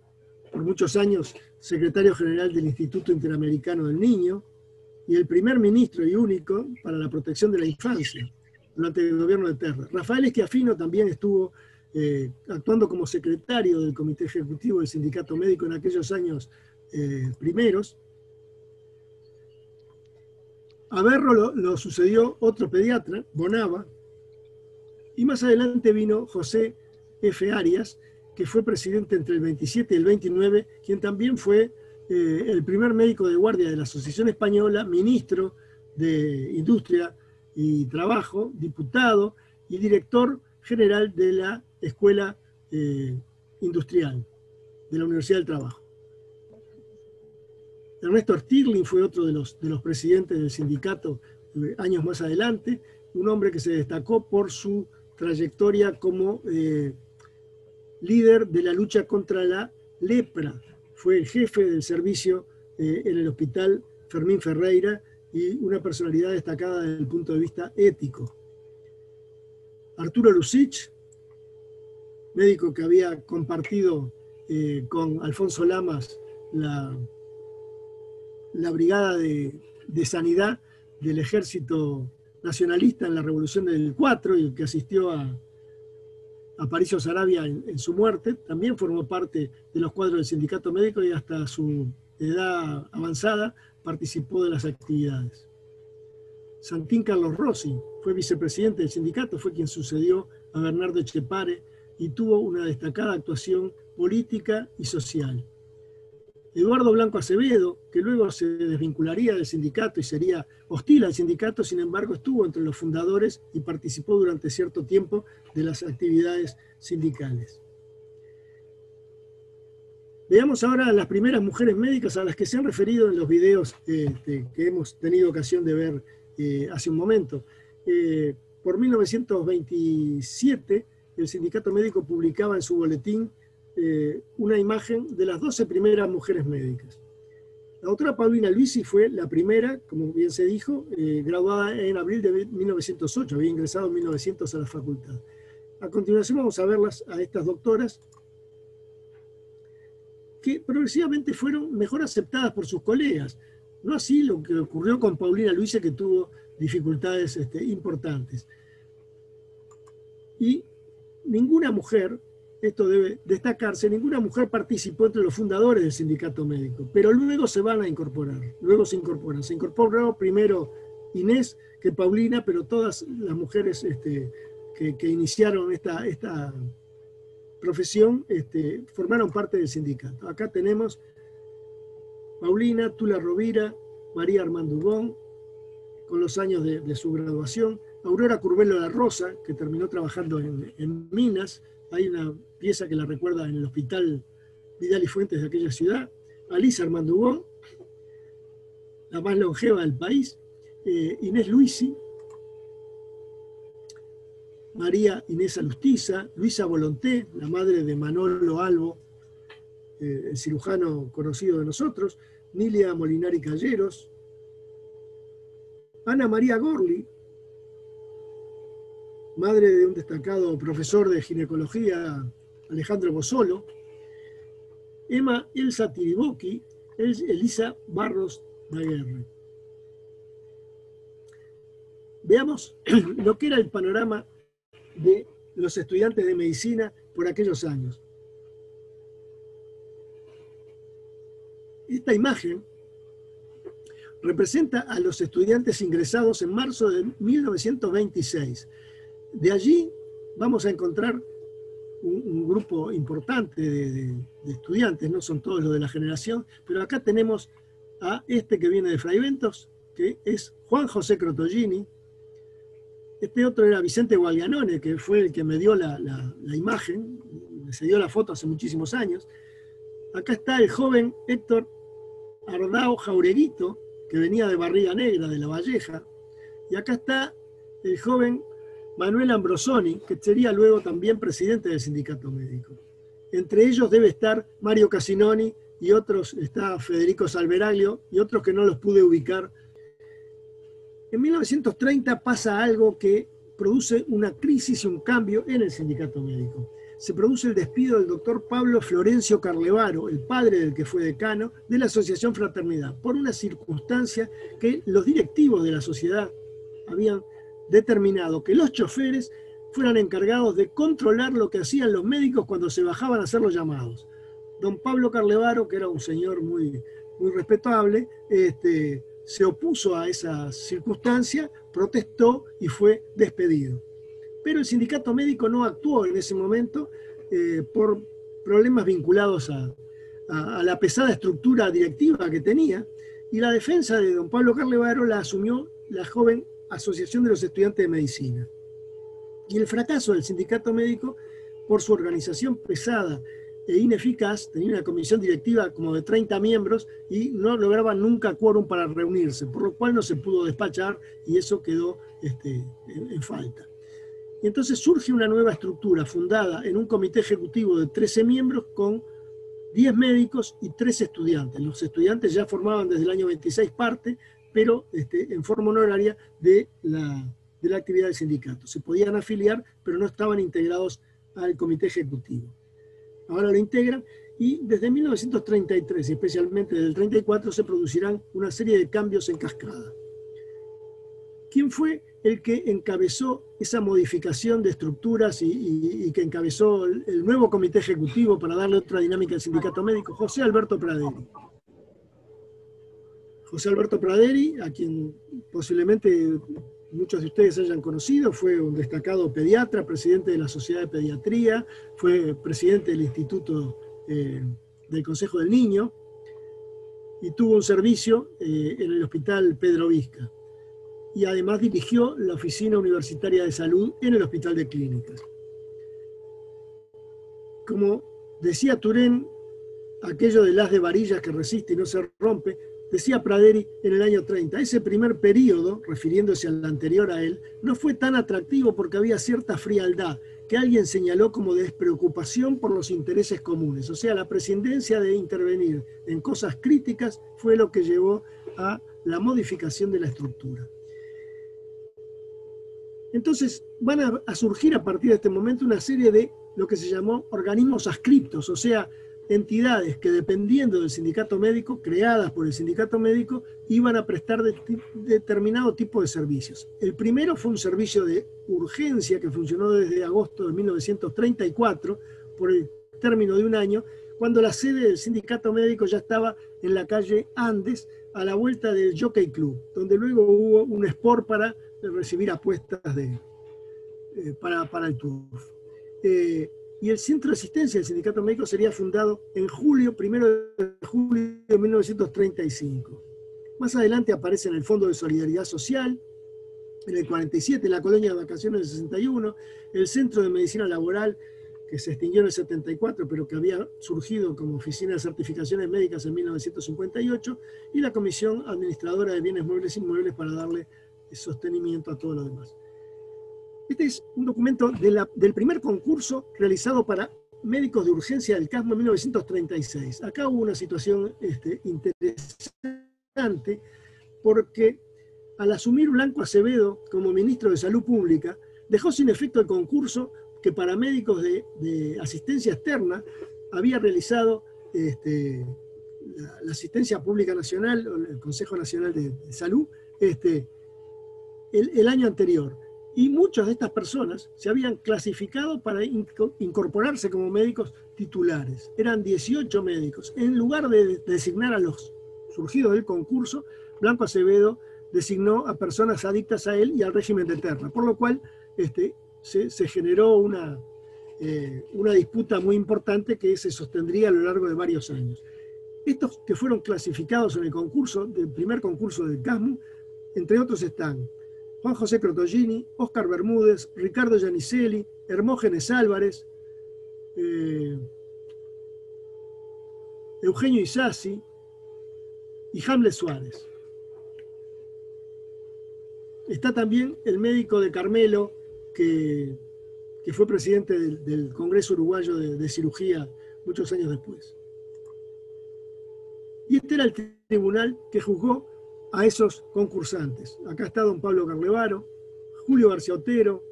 por muchos años secretario general del Instituto Interamericano del Niño, y el primer ministro y único para la protección de la infancia durante el gobierno de Terra. Rafael Schiaffino también estuvo actuando como secretario del Comité Ejecutivo del Sindicato Médico en aquellos años primeros. A Berro lo sucedió otro pediatra, Bonava, y más adelante vino José F. Arias, que fue presidente entre el 27 y el 29, quien también fue el primer médico de guardia de la Asociación Española, ministro de Industria y Trabajo, diputado y director general de la Escuela Industrial de la Universidad del Trabajo. Ernesto Stirling fue otro de los presidentes del sindicato años más adelante, un hombre que se destacó por su trayectoria como líder de la lucha contra la lepra. Fue el jefe del servicio en el hospital Fermín Ferreira y una personalidad destacada desde el punto de vista ético. Arturo Lucich, médico que había compartido con Alfonso Lamas la brigada de sanidad del ejército nacionalista en la Revolución del 4 y que asistió a Aparicio Saravia en su muerte, también formó parte de los cuadros del sindicato médico y hasta su edad avanzada participó de las actividades. Santín Carlos Rossi fue vicepresidente del sindicato, fue quien sucedió a Bernardo Etchepare y tuvo una destacada actuación política y social. Eduardo Blanco Acevedo, que luego se desvincularía del sindicato y sería hostil al sindicato, sin embargo estuvo entre los fundadores y participó durante cierto tiempo de las actividades sindicales. Veamos ahora las primeras mujeres médicas a las que se han referido en los videos que hemos tenido ocasión de ver hace un momento. Por 1927, el sindicato médico publicaba en su boletín una imagen de las 12 primeras mujeres médicas. La doctora Paulina Luisi fue la primera, como bien se dijo, graduada en abril de 1908, había ingresado en 1900 a la facultad. A continuación vamos a verlas a estas doctoras, que progresivamente fueron mejor aceptadas por sus colegas. No así lo que ocurrió con Paulina Luisi, que tuvo dificultades importantes. Y ninguna mujer, esto debe destacarse, ninguna mujer participó entre los fundadores del sindicato médico, pero luego se van a incorporar, luego se incorporan. Se incorporó primero Inés que Paulina, pero todas las mujeres que iniciaron esta profesión formaron parte del sindicato. Acá tenemos Paulina, Tula Rovira, María Armando Ubón, con los años de su graduación, Aurora Curbelo La Rosa, que terminó trabajando en Minas. Hay una pieza que la recuerda en el hospital Vidal y Fuentes de aquella ciudad. Alice Armando Ubón, la más longeva del país. Inés Luisi, María Inés Alustiza, Luisa Volonté, la madre de Manolo Albo, el cirujano conocido de nosotros. Nilia Molinari Calleros, Ana María Gorli, madre de un destacado profesor de ginecología, Alejandro Bozzolo, Emma Elsa Tiriboqui, Elisa Barros Daguerre. Veamos lo que era el panorama de los estudiantes de medicina por aquellos años. Esta imagen representa a los estudiantes ingresados en marzo de 1926. De allí vamos a encontrar un grupo importante de estudiantes, no son todos los de la generación, pero acá tenemos a este que viene de Fraiventos, que es Juan José Crotollini. Este otro era Vicente Gualganone, que fue el que me dio la imagen, me se dio la foto hace muchísimos años. Acá está el joven Héctor Ardao Jaureguito, que venía de Barriga Negra, de La Valleja. Y acá está el joven Manuel Ambrosoni, que sería luego también presidente del sindicato médico. Entre ellos debe estar Mario Casinoni y otros, está Federico Salveraglio y otros que no los pude ubicar. En 1930 pasa algo que produce una crisis y un cambio en el sindicato médico. Se produce el despido del doctor Pablo Florencio Carlevaro, el padre del que fue decano, de la Asociación Fraternidad, por una circunstancia que los directivos de la sociedad habían determinado que los choferes fueran encargados de controlar lo que hacían los médicos cuando se bajaban a hacer los llamados. Don Pablo Carlevaro, que era un señor muy respetable, se opuso a esa circunstancia, protestó y fue despedido. Pero el sindicato médico no actuó en ese momento por problemas vinculados a la pesada estructura directiva que tenía, y la defensa de don Pablo Carlevaro la asumió la joven Asociación de los Estudiantes de Medicina. Y el fracaso del sindicato médico, por su organización pesada e ineficaz, tenía una comisión directiva como de 30 miembros y no lograban nunca quórum para reunirse, por lo cual no se pudo despachar y eso quedó en falta. Y entonces surge una nueva estructura fundada en un comité ejecutivo de 13 miembros con 10 médicos y 3 estudiantes. Los estudiantes ya formaban desde el año 26 parte, pero en forma honoraria de la actividad del sindicato. Se podían afiliar, pero no estaban integrados al comité ejecutivo. Ahora lo integran y desde 1933, y especialmente desde el 34, se producirán una serie de cambios en cascada. ¿Quién fue el que encabezó esa modificación de estructuras y que encabezó el nuevo comité ejecutivo para darle otra dinámica al sindicato médico? José Alberto Praderi. José Alberto Praderi, a quien posiblemente muchos de ustedes hayan conocido, fue un destacado pediatra, presidente de la Sociedad de Pediatría, fue presidente del Instituto del Consejo del Niño y tuvo un servicio en el Hospital Pedro Vizca. Y además dirigió la Oficina Universitaria de Salud en el Hospital de Clínicas. Como decía Turén, aquello del haz de varillas que resiste y no se rompe, decía Praderi en el año 30, ese primer periodo, refiriéndose al anterior a él, no fue tan atractivo porque había cierta frialdad, que alguien señaló como despreocupación por los intereses comunes. O sea, la prescindencia de intervenir en cosas críticas fue lo que llevó a la modificación de la estructura. Entonces van a surgir a partir de este momento una serie de lo que se llamó organismos adscriptos, o sea, entidades que dependiendo del sindicato médico, creadas por el sindicato médico, iban a prestar determinado tipo de servicios. El primero fue un servicio de urgencia que funcionó desde agosto de 1934, por el término de un año, cuando la sede del sindicato médico ya estaba en la calle Andes, a la vuelta del Jockey Club, donde luego hubo un sport para recibir apuestas para el turf. Y el centro de asistencia del sindicato médico sería fundado en julio, 1 de julio de 1935. Más adelante aparece en el Fondo de Solidaridad Social, en el 47, en la colonia de vacaciones del 61, el Centro de Medicina Laboral, que se extinguió en el 74, pero que había surgido como Oficina de Certificaciones Médicas en 1958, y la Comisión Administradora de Bienes Muebles e Inmuebles para darle sostenimiento a todo lo demás. Este es un documento del primer concurso realizado para médicos de urgencia del CASMO en 1936. Acá hubo una situación interesante porque al asumir Blanco Acevedo como ministro de Salud Pública, dejó sin efecto el concurso que para médicos de asistencia externa había realizado la Asistencia Pública Nacional, o el Consejo Nacional de Salud, el año anterior. Y muchas de estas personas se habían clasificado para incorporarse como médicos titulares. Eran 18 médicos. En lugar de designar a los surgidos del concurso, Blanco Acevedo designó a personas adictas a él y al régimen de terna, por lo cual se generó una disputa muy importante que se sostendría a lo largo de varios años. Estos que fueron clasificados en el concurso, del primer concurso del CASMU, entre otros están Juan José Crotollini, Óscar Bermúdez, Ricardo Giannicelli, Hermógenes Álvarez, Eugenio Isasi y Hamlet Suárez. Está también el médico de Carmelo, que fue presidente del Congreso Uruguayo de Cirugía muchos años después. Y este era el tribunal que juzgó a esos concursantes. Acá está don Pablo Carlevaro, Julio García Otero,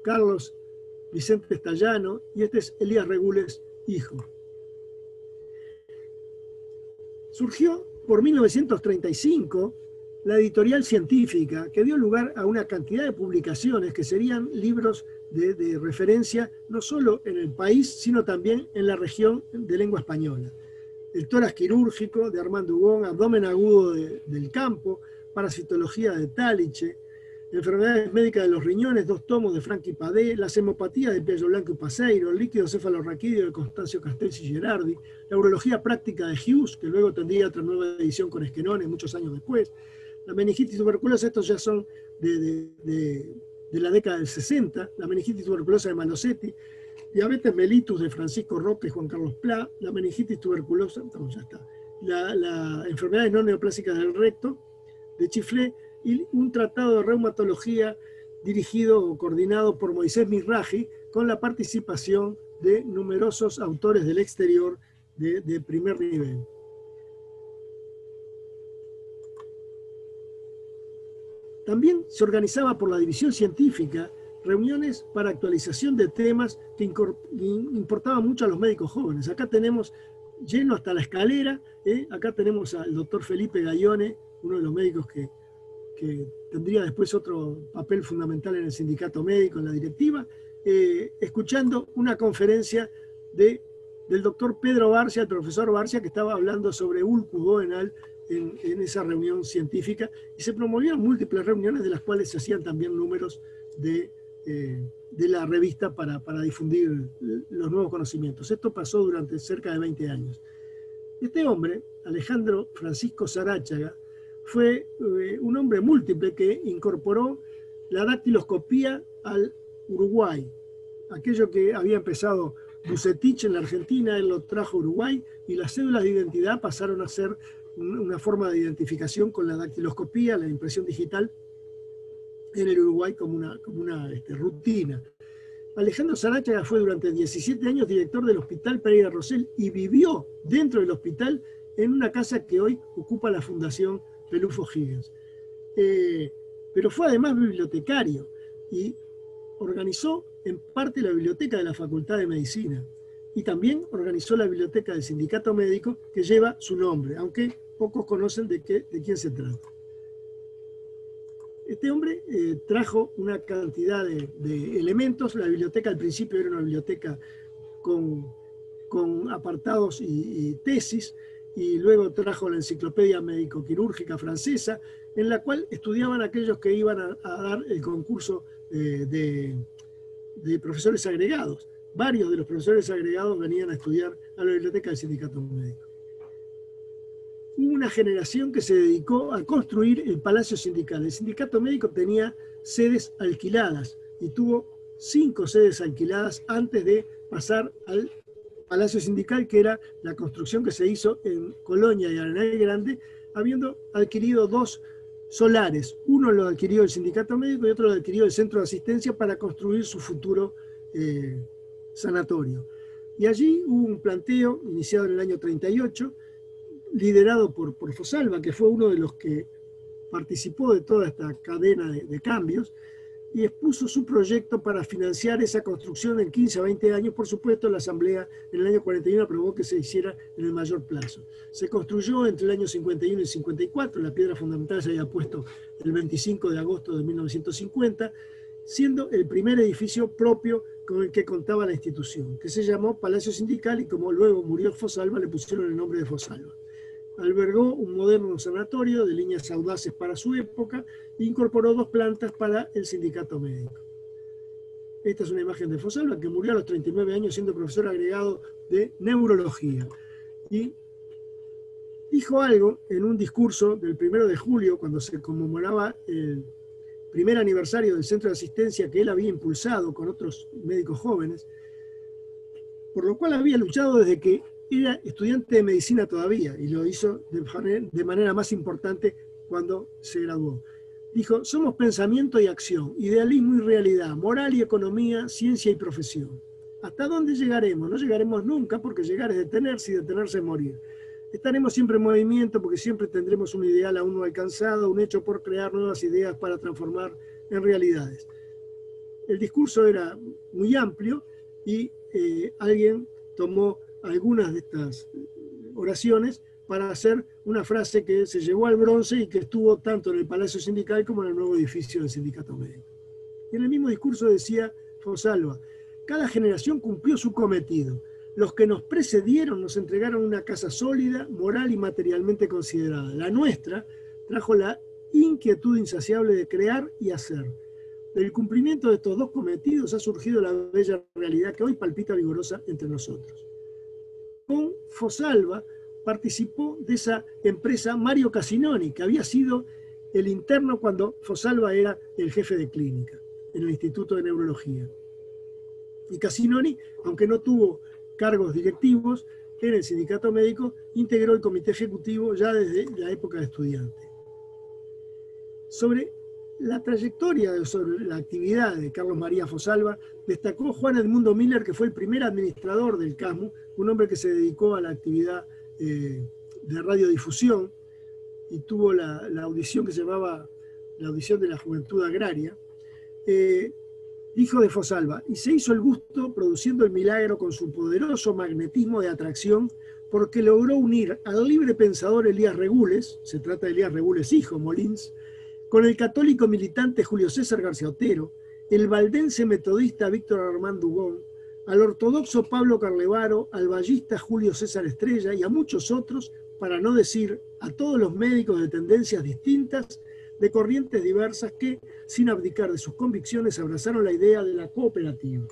Carlos Vicente Stallano, y este es Elías Regules, hijo. Surgió por 1935 la editorial científica, que dio lugar a una cantidad de publicaciones que serían libros de referencia no solo en el país, sino también en la región de lengua española. El tórax quirúrgico de Armando Hugón, abdomen agudo del campo, parasitología de Taliche, Enfermedades médicas de los riñones, 2 tomos de Franchi Padé, las hemopatías de Pello Blanco y Paseiro, el líquido cefalorraquídeo de Constancio Castells y Gerardi, la urología práctica de Hughes, que luego tendría otra nueva edición con Esquenone muchos años después, la meningitis tuberculosa, estos ya son de la década del 60, la meningitis tuberculosa de Malosetti, diabetes mellitus de Francisco Roca y Juan Carlos Pla, la meningitis tuberculosa, ya está, la enfermedades no neoplásicas del recto de Chiflé, y un tratado de reumatología dirigido o coordinado por Moisés Mizrahi, con la participación de numerosos autores del exterior de primer nivel. También se organizaba por la división científica reuniones para actualización de temas que importaban mucho a los médicos jóvenes. Acá tenemos, lleno hasta la escalera, acá tenemos al doctor Felipe Gallone, uno de los médicos que tendría después otro papel fundamental en el sindicato médico, en la directiva, escuchando una conferencia del doctor Pedro Barcia, el profesor Barcia, que estaba hablando sobre Ulcus Goenal en esa reunión científica, y se promovieron múltiples reuniones, de las cuales se hacían también números de la revista para difundir los nuevos conocimientos. Esto pasó durante cerca de 20 años. Este hombre, Alejandro Francisco Saráchaga, fue un hombre múltiple que incorporó la dactiloscopía al Uruguay. Aquello que había empezado Bucetich en la Argentina, él lo trajo a Uruguay, y las cédulas de identidad pasaron a ser una forma de identificación con la dactiloscopía, la impresión digital, en el Uruguay como una rutina. Alejandro Saráchaga fue durante 17 años director del Hospital Pereira Rosell y vivió dentro del hospital en una casa que hoy ocupa la Fundación Pelufo Higgins. Pero fue además bibliotecario y organizó en parte la biblioteca de la Facultad de Medicina y también organizó la biblioteca del Sindicato Médico, que lleva su nombre, aunque pocos conocen de quién se trata. Este hombre trajo una cantidad de elementos. La biblioteca al principio era una biblioteca con apartados y tesis, y luego trajo la Enciclopedia Médico-Quirúrgica francesa, en la cual estudiaban aquellos que iban a dar el concurso de profesores agregados. Varios de los profesores agregados venían a estudiar a la biblioteca del Sindicato Médico. Hubo una generación que se dedicó a construir el Palacio Sindical. El Sindicato Médico tenía sedes alquiladas y tuvo 5 sedes alquiladas antes de pasar al Palacio Sindical, que era la construcción que se hizo en Colonia y Arenal Grande, habiendo adquirido 2 solares. Uno lo adquirió el Sindicato Médico y otro lo adquirió el Centro de Asistencia para construir su futuro sanatorio. Y allí hubo un planteo iniciado en el año 38, liderado por Fosalva, que fue uno de los que participó de toda esta cadena de cambios, y expuso su proyecto para financiar esa construcción en 15 a 20 años. Por supuesto, la Asamblea en el año 41 aprobó que se hiciera en el mayor plazo. Se construyó entre el año 51 y 54, la piedra fundamental se había puesto el 25 de agosto de 1950, siendo el primer edificio propio con el que contaba la institución, que se llamó Palacio Sindical, y como luego murió Fosalva, le pusieron el nombre de Fosalva. Albergó un moderno sanatorio de líneas audaces para su época e incorporó 2 plantas para el Sindicato Médico. Esta es una imagen de Fosalva, que murió a los 39 años siendo profesor agregado de neurología. Y dijo algo en un discurso del 1 de julio, cuando se conmemoraba el primer aniversario del centro de asistencia que él había impulsado con otros médicos jóvenes, por lo cual había luchado desde que era estudiante de medicina todavía, y lo hizo de manera más importante cuando se graduó. Dijo: somos pensamiento y acción, idealismo y realidad, moral y economía, ciencia y profesión. ¿Hasta dónde llegaremos? No llegaremos nunca, porque llegar es detenerse y detenerse es morir. Estaremos siempre en movimiento, porque siempre tendremos un ideal aún no alcanzado, un hecho por crear nuevas ideas para transformar en realidades. El discurso era muy amplio y alguien tomó algunas de estas oraciones para hacer una frase que se llevó al bronce y que estuvo tanto en el Palacio Sindical como en el nuevo edificio del Sindicato Médico. Y en el mismo discurso decía Fosalva: cada generación cumplió su cometido. Los que nos precedieron nos entregaron una casa sólida, moral y materialmente considerada. La nuestra trajo la inquietud insaciable de crear y hacer. Del cumplimiento de estos dos cometidos ha surgido la bella realidad que hoy palpita vigorosa entre nosotros. Con Fosalva participó de esa empresa Mario Casinoni, que había sido el interno cuando Fosalva era el jefe de clínica en el Instituto de Neurología. Y Casinoni, aunque no tuvo cargos directivos en el sindicato médico, integró el comité ejecutivo ya desde la época de estudiante. Sobre la trayectoria, sobre la actividad de Carlos María Fosalva, destacó Juan Edmundo Miller, que fue el primer administrador del CASMU, un hombre que se dedicó a la actividad de radiodifusión y tuvo la audición que se llamaba la audición de la juventud agraria. Dijo de Fosalva, y se hizo el gusto produciendo el milagro con su poderoso magnetismo de atracción, porque logró unir al libre pensador Elías Regules, se trata de Elías Regules hijo, Molins, con el católico militante Julio César García Otero, el valdense metodista Víctor Armand Dugón, al ortodoxo Pablo Carlevaro, al ballista Julio César Estrella y a muchos otros, para no decir a todos los médicos de tendencias distintas, de corrientes diversas que, sin abdicar de sus convicciones, abrazaron la idea de la cooperativa.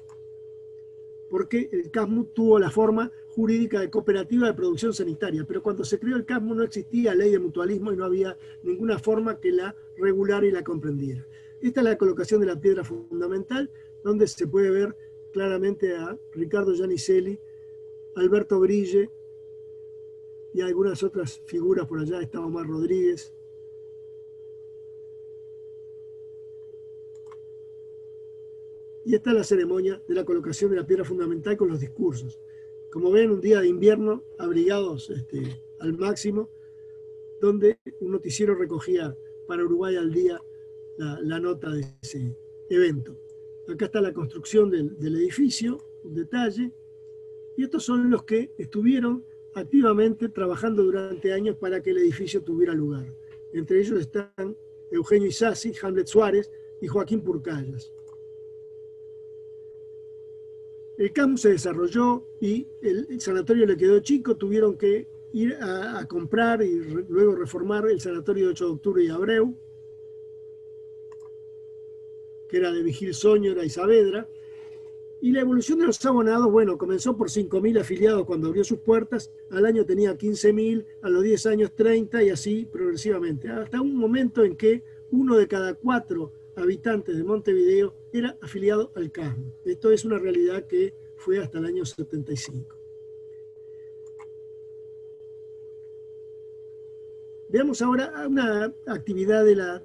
Porque el CASMU tuvo la forma jurídica de cooperativa de producción sanitaria, pero cuando se creó el CASMU no existía ley de mutualismo y no había ninguna forma que la regulara y la comprendiera. Esta es la colocación de la piedra fundamental, donde se puede ver claramente a Ricardo Giannicelli, Alberto Brille y algunas otras figuras por allá, está Omar Rodríguez. Y esta es la ceremonia de la colocación de la piedra fundamental con los discursos. Como ven, un día de invierno, abrigados al máximo, donde un noticiero recogía para Uruguay al día la nota de ese evento. Acá está la construcción del edificio, un detalle, y estos son los que estuvieron activamente trabajando durante años para que el edificio tuviera lugar. Entre ellos están Eugenio Isasi, Hamlet Suárez y Joaquín Purcallas. El CASMU se desarrolló y el sanatorio le quedó chico, tuvieron que ir a comprar y luego reformar el sanatorio de 8 de octubre y Abreu, que era de Vigil Sóñora y Saavedra, y la evolución de los abonados, bueno, comenzó por 5.000 afiliados cuando abrió sus puertas, al año tenía 15.000, a los 10 años 30 y así progresivamente, hasta un momento en que 1 de cada 4 habitantes de Montevideo era afiliado al CASMU. Esto es una realidad que fue hasta el año 75. Veamos ahora una actividad de la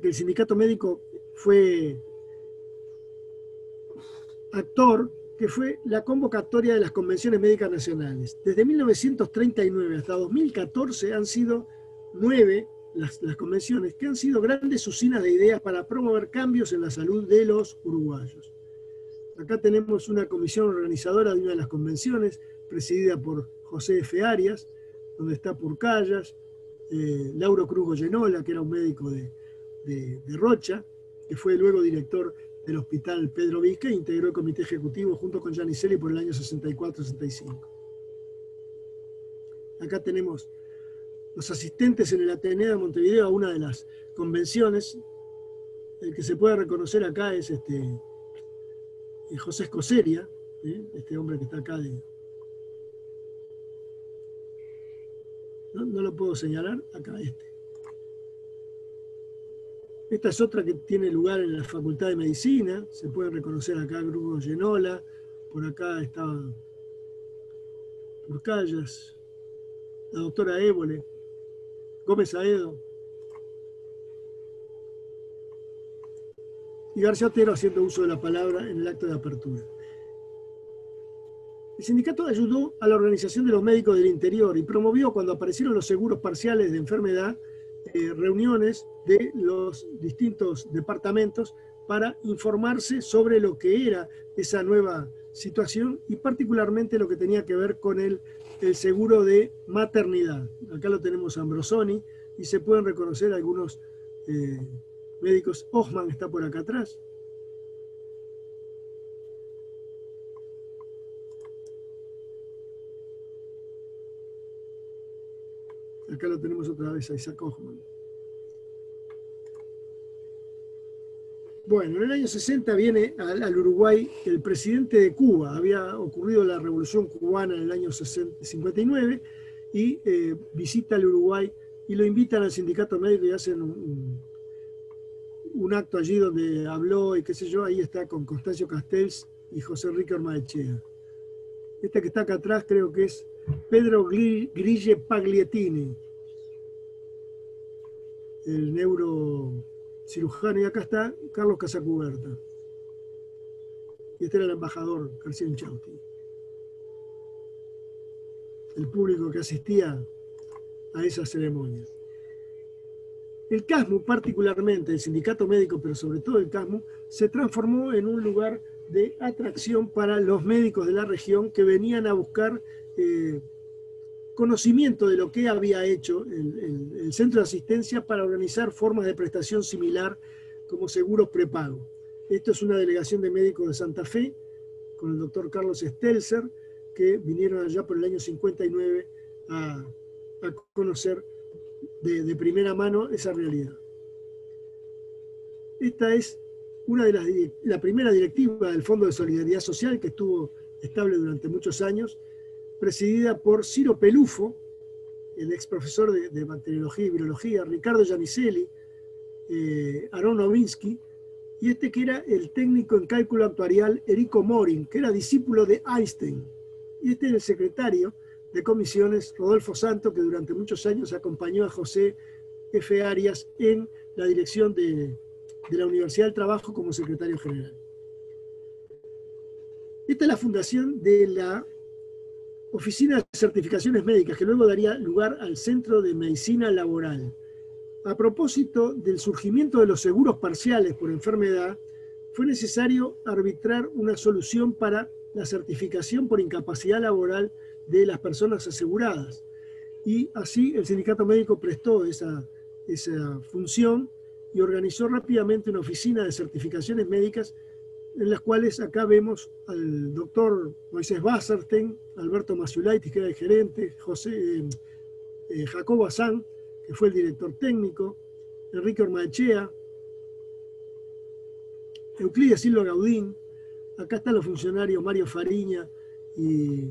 que el sindicato médico fue actor, que fue la convocatoria de las convenciones médicas nacionales. Desde 1939 hasta 2014 han sido 9 las convenciones, que han sido grandes usinas de ideas para promover cambios en la salud de los uruguayos. Acá tenemos una comisión organizadora de una de las convenciones, presidida por José F. Arias, donde está Purcallas, Lauro Cruz Goyenola, que era un médico de Rocha, que fue luego director del Hospital Pedro Vizca, e integró el comité ejecutivo junto con Giannicelli por el año 64-65. Acá tenemos los asistentes en el Ateneo de Montevideo a una de las convenciones. El que se puede reconocer acá es José Escoceria, este hombre que está acá. No lo puedo señalar, acá Esta es otra que tiene lugar en la Facultad de Medicina, se puede reconocer acá Grupo Genola, por acá estaba Purcallas, la doctora Évole, Gómez Aedo y García Otero haciendo uso de la palabra en el acto de apertura. El sindicato ayudó a la organización de los médicos del interior y promovió, cuando aparecieron los seguros parciales de enfermedad, reuniones de los distintos departamentos para informarse sobre lo que era esa nueva situación y particularmente lo que tenía que ver con el seguro de maternidad. Acá lo tenemos a Ambrosoni y se pueden reconocer algunos médicos. Osman está por acá atrás. Acá lo tenemos otra vez a Isaac Osman. Bueno, en el año 60 viene al Uruguay el presidente de Cuba. Había ocurrido la revolución cubana en el año 59 y visita el Uruguay y lo invitan al sindicato médico y hacen un acto allí donde habló y qué sé yo. Ahí está con Constancio Castells y José Enrique Ormaechea. Este que está acá atrás creo que es Pedro Grille Pagliettini, el neurocirujano, y acá está Carlos Casacuberta. Y este era el embajador García Inchausti. El público que asistía a esa ceremonia. El CASMU, particularmente, el sindicato médico, pero sobre todo el CASMU, se transformó en un lugar de atracción para los médicos de la región que venían a buscar conocimiento de lo que había hecho el centro de asistencia para organizar formas de prestación similar como seguros prepago. Esto es una delegación de médicos de Santa Fe, con el doctor Carlos Stelzer, que vinieron allá por el año 59 a conocer de primera mano esa realidad. Esta es la primera directiva del Fondo de Solidaridad Social, que estuvo estable durante muchos años, presidida por Ciro Pelufo, el ex profesor de bacteriología y virología, Ricardo Giannicelli, Aaron Novinsky, y este que era el técnico en cálculo actuarial, Erico Morin, que era discípulo de Einstein. Y este era el secretario de comisiones, Rodolfo Santo, que durante muchos años acompañó a José F. Arias en la dirección de la Universidad del Trabajo como secretario general. Esta es la fundación de la Oficina de Certificaciones Médicas, que luego daría lugar al Centro de Medicina Laboral. A propósito del surgimiento de los seguros parciales por enfermedad, fue necesario arbitrar una solución para la certificación por incapacidad laboral de las personas aseguradas. Y así el sindicato médico prestó esa función y organizó rápidamente una oficina de certificaciones médicas en las cuales acá vemos al doctor Moisés Basserstein, Alberto Maciulaitis, que era el gerente, Jacobo Azán, que fue el director técnico, Enrique Ormaechea, Euclides Silva Gaudín. Acá están los funcionarios Mario Fariña y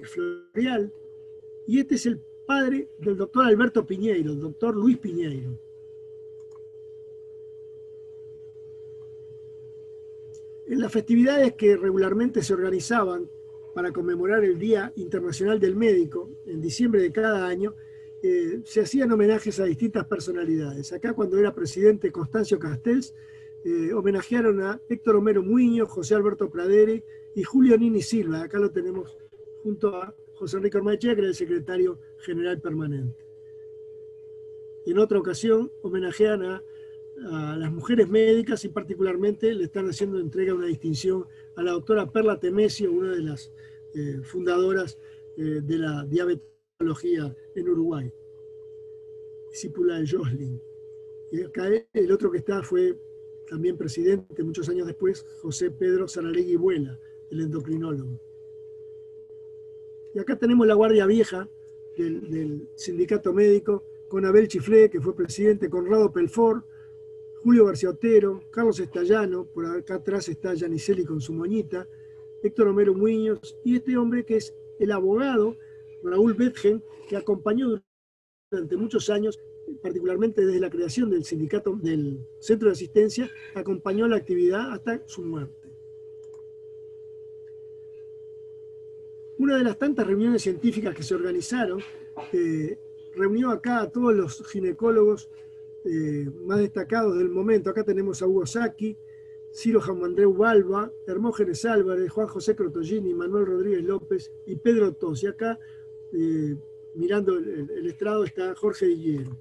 Florial. Y este es el padre del doctor Alberto Piñeiro, el doctor Luis Piñeiro. En las festividades que regularmente se organizaban para conmemorar el Día Internacional del Médico, en diciembre de cada año, se hacían homenajes a distintas personalidades. Acá, cuando era presidente Constancio Castells, homenajearon a Héctor Homero Muñoz, José Alberto Pradere y Julio Nini Silva. Acá lo tenemos junto a José Enrique Ormaechea, que era el secretario general permanente. Y en otra ocasión homenajean a las mujeres médicas y particularmente le están haciendo entrega una distinción a la doctora Perla Temesio, una de las fundadoras de la diabetología en Uruguay, discípula de Josling. Y acá el otro que está fue también presidente muchos años después, José Pedro Saralegui Buela, el endocrinólogo. Y acá tenemos la guardia vieja del sindicato médico, con Abel Chiflé, que fue presidente, Conrado Pelfort, Julio García Otero, Carlos Estallano, por acá atrás está Giannicelli con su moñita, Héctor Homero Muñoz, y este hombre que es el abogado Raúl Betgen, que acompañó durante muchos años, particularmente desde la creación del sindicato, del centro de asistencia, acompañó la actividad hasta su muerte. Una de las tantas reuniones científicas que se organizaron, reunió acá a todos los ginecólogos más destacados del momento. Acá tenemos a Hugo Sacchi, Ciro Juan-Andreu Balba, Hermógenes Álvarez, Juan José Crotogini, Manuel Rodríguez López y Pedro Tos. Y acá, mirando el estrado, está Jorge Dillero.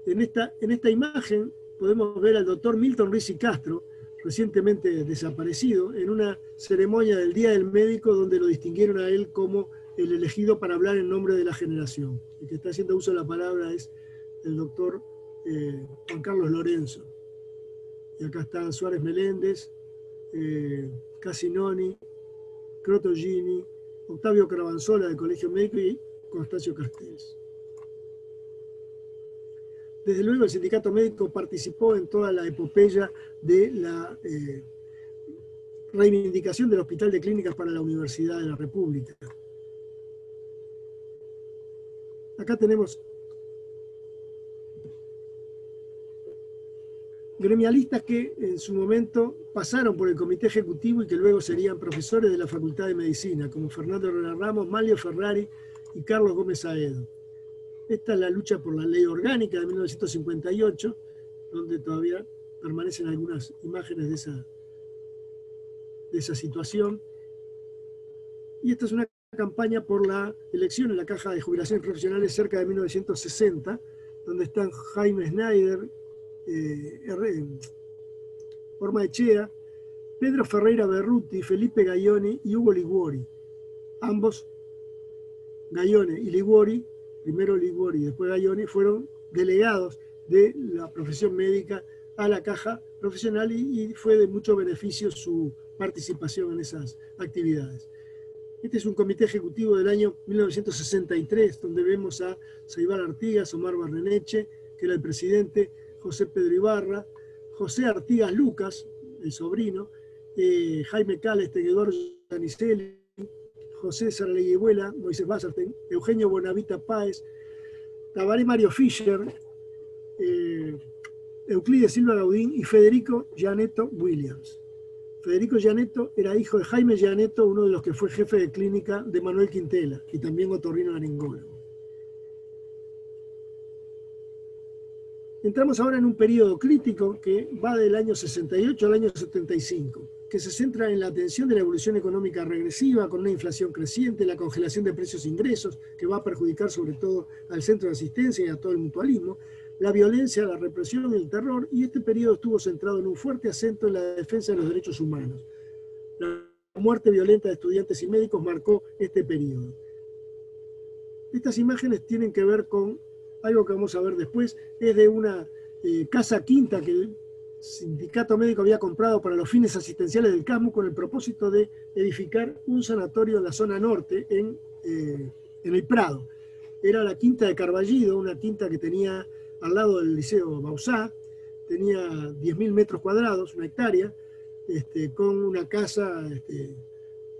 En esta imagen podemos ver al doctor Milton Ricci Castro, recientemente desaparecido, en una ceremonia del Día del Médico donde lo distinguieron a él como el elegido para hablar en nombre de la generación. El que está haciendo uso de la palabra es el doctor Juan Carlos Lorenzo. Y acá están Suárez Meléndez, Casinoni, Crotogini, Octavio Caravanzola del Colegio Médico y Constancio Castells. Desde luego el sindicato médico participó en toda la epopeya de la reivindicación del Hospital de Clínicas para la Universidad de la República. Acá tenemos gremialistas que en su momento pasaron por el comité ejecutivo y que luego serían profesores de la Facultad de Medicina, como Fernando Herrera Ramos, Manlio Ferrari y Carlos Gómez Aedo. Esta es la lucha por la ley orgánica de 1958, donde todavía permanecen algunas imágenes de esa situación. Y esta es una campaña por la elección en la Caja de Jubilaciones Profesionales cerca de 1960, donde están Jaime Schneider, Ormaechea, Pedro Ferreira Berruti, Felipe Gaione y Hugo Liguori. Ambos, Gaione y Liguori, primero Liguori y después Gaione, fueron delegados de la profesión médica a la Caja Profesional y fue de mucho beneficio su participación en esas actividades. Este es un comité ejecutivo del año 1963, donde vemos a Ceibal Artigas, Omar Barreneche, que era el presidente, José Pedro Ibarra, José Artigas Lucas, el sobrino, Jaime Cales, Tejedor Giannicelli, José Saraleguibuela, Moisés Basarten, Eugenio Bonavita Páez, Tabaré Mario Fischer, Euclides Silva Gaudín y Federico Gianetto Williams. Federico Gianetto era hijo de Jaime Gianetto, uno de los que fue jefe de clínica de Manuel Quintela y también otorrinolaringólogo. Entramos ahora en un periodo crítico que va del año 68 al año 75, que se centra en la atención de la evolución económica regresiva, con una inflación creciente, la congelación de precios e ingresos, que va a perjudicar sobre todo al centro de asistencia y a todo el mutualismo, la violencia, la represión y el terror, y este periodo estuvo centrado en un fuerte acento en la defensa de los derechos humanos. La muerte violenta de estudiantes y médicos marcó este periodo. Estas imágenes tienen que ver con algo que vamos a ver después, es de una casa quinta que el sindicato médico había comprado para los fines asistenciales del CAMU con el propósito de edificar un sanatorio en la zona norte, en el Prado. Era la quinta de Carballido, una quinta que tenía al lado del Liceo Bauzá, tenía 10.000 metros cuadrados, una hectárea, con una casa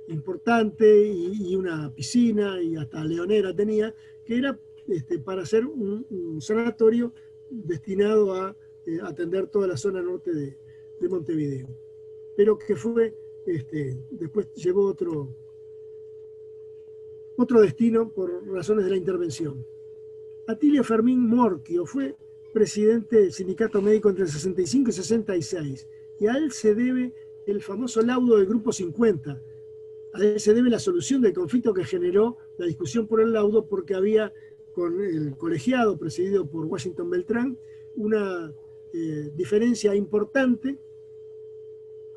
importante y una piscina y hasta leonera tenía, que era para hacer un sanatorio destinado a atender toda la zona norte de Montevideo. Pero que fue, después llevó otro destino por razones de la intervención. Atilio Fermín Morchio fue presidente del sindicato médico entre el 65 y 66, y a él se debe el famoso laudo del Grupo 50. A él se debe la solución del conflicto que generó la discusión por el laudo, porque había con el colegiado presidido por Washington Beltrán una diferencia importante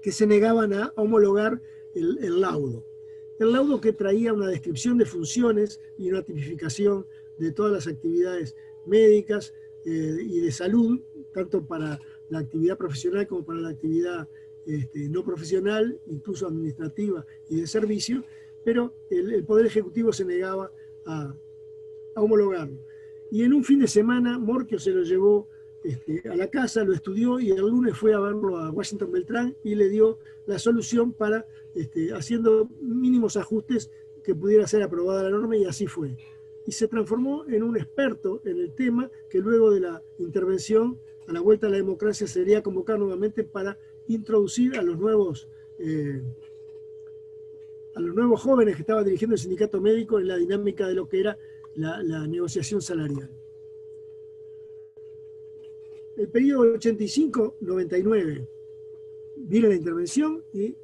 que se negaban a homologar el laudo. El laudo que traía una descripción de funciones y una tipificación de todas las actividades médicas y de salud, tanto para la actividad profesional como para la actividad no profesional, incluso administrativa y de servicio, pero el Poder Ejecutivo se negaba a homologarlo. Y en un fin de semana, Morchio se lo llevó a la casa, lo estudió y el lunes fue a verlo a Washington Beltrán y le dio la solución para, haciendo mínimos ajustes, que pudiera ser aprobada la norma, y así fue. Y se transformó en un experto en el tema, que luego de la intervención, a la vuelta a la democracia, sería convocar nuevamente para introducir a los nuevos jóvenes que estaban dirigiendo el sindicato médico en la dinámica de lo que era la negociación salarial. El periodo 85-99 viene la intervención y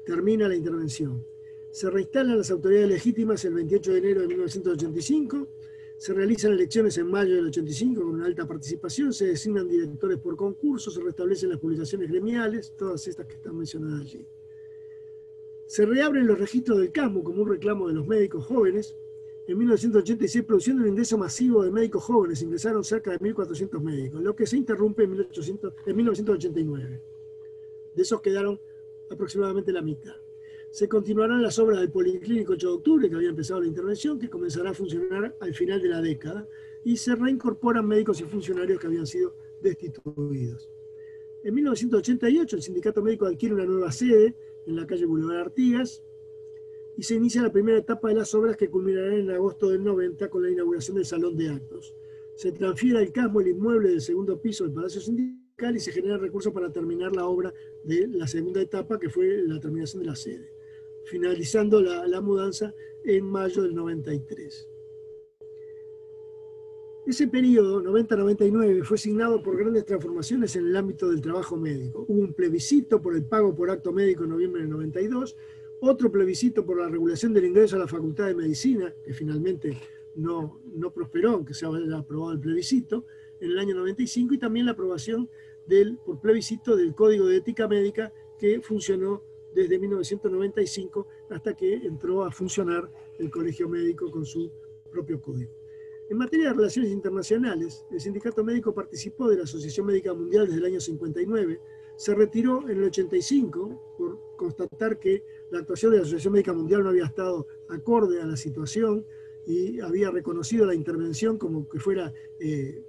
termina la intervención. Se reinstalan las autoridades legítimas el 28 de enero de 1985, se realizan elecciones en mayo del 85 con una alta participación, se designan directores por concurso, se restablecen las publicaciones gremiales, todas estas que están mencionadas allí. Se reabren los registros del CAMU como un reclamo de los médicos jóvenes. En 1986, produciendo un ingreso masivo de médicos jóvenes, ingresaron cerca de 1.400 médicos, lo que se interrumpe en 1989. De esos quedaron aproximadamente la mitad. Se continuarán las obras del Policlínico 8 de octubre, que había empezado la intervención, que comenzará a funcionar al final de la década, y se reincorporan médicos y funcionarios que habían sido destituidos. En 1988 el Sindicato Médico adquiere una nueva sede en la calle Boulevard Artigas, y se inicia la primera etapa de las obras que culminarán en agosto del 90 con la inauguración del Salón de Actos. Se transfiere al CASMO el inmueble del segundo piso del Palacio Sindical y se generan recursos para terminar la obra de la segunda etapa, que fue la terminación de la sede, finalizando la mudanza en mayo del 93. Ese periodo, 90-99, fue signado por grandes transformaciones en el ámbito del trabajo médico. Hubo un plebiscito por el pago por acto médico en noviembre del 92, otro plebiscito por la regulación del ingreso a la Facultad de Medicina, que finalmente no prosperó, aunque se haya aprobado el plebiscito, en el año 95, y también la aprobación por plebiscito del Código de Ética Médica, que funcionó desde 1995 hasta que entró a funcionar el Colegio Médico con su propio código. En materia de relaciones internacionales, el Sindicato Médico participó de la Asociación Médica Mundial desde el año 59, se retiró en el 85 por constatar que la actuación de la Asociación Médica Mundial no había estado acorde a la situación y había reconocido la intervención como que fuera el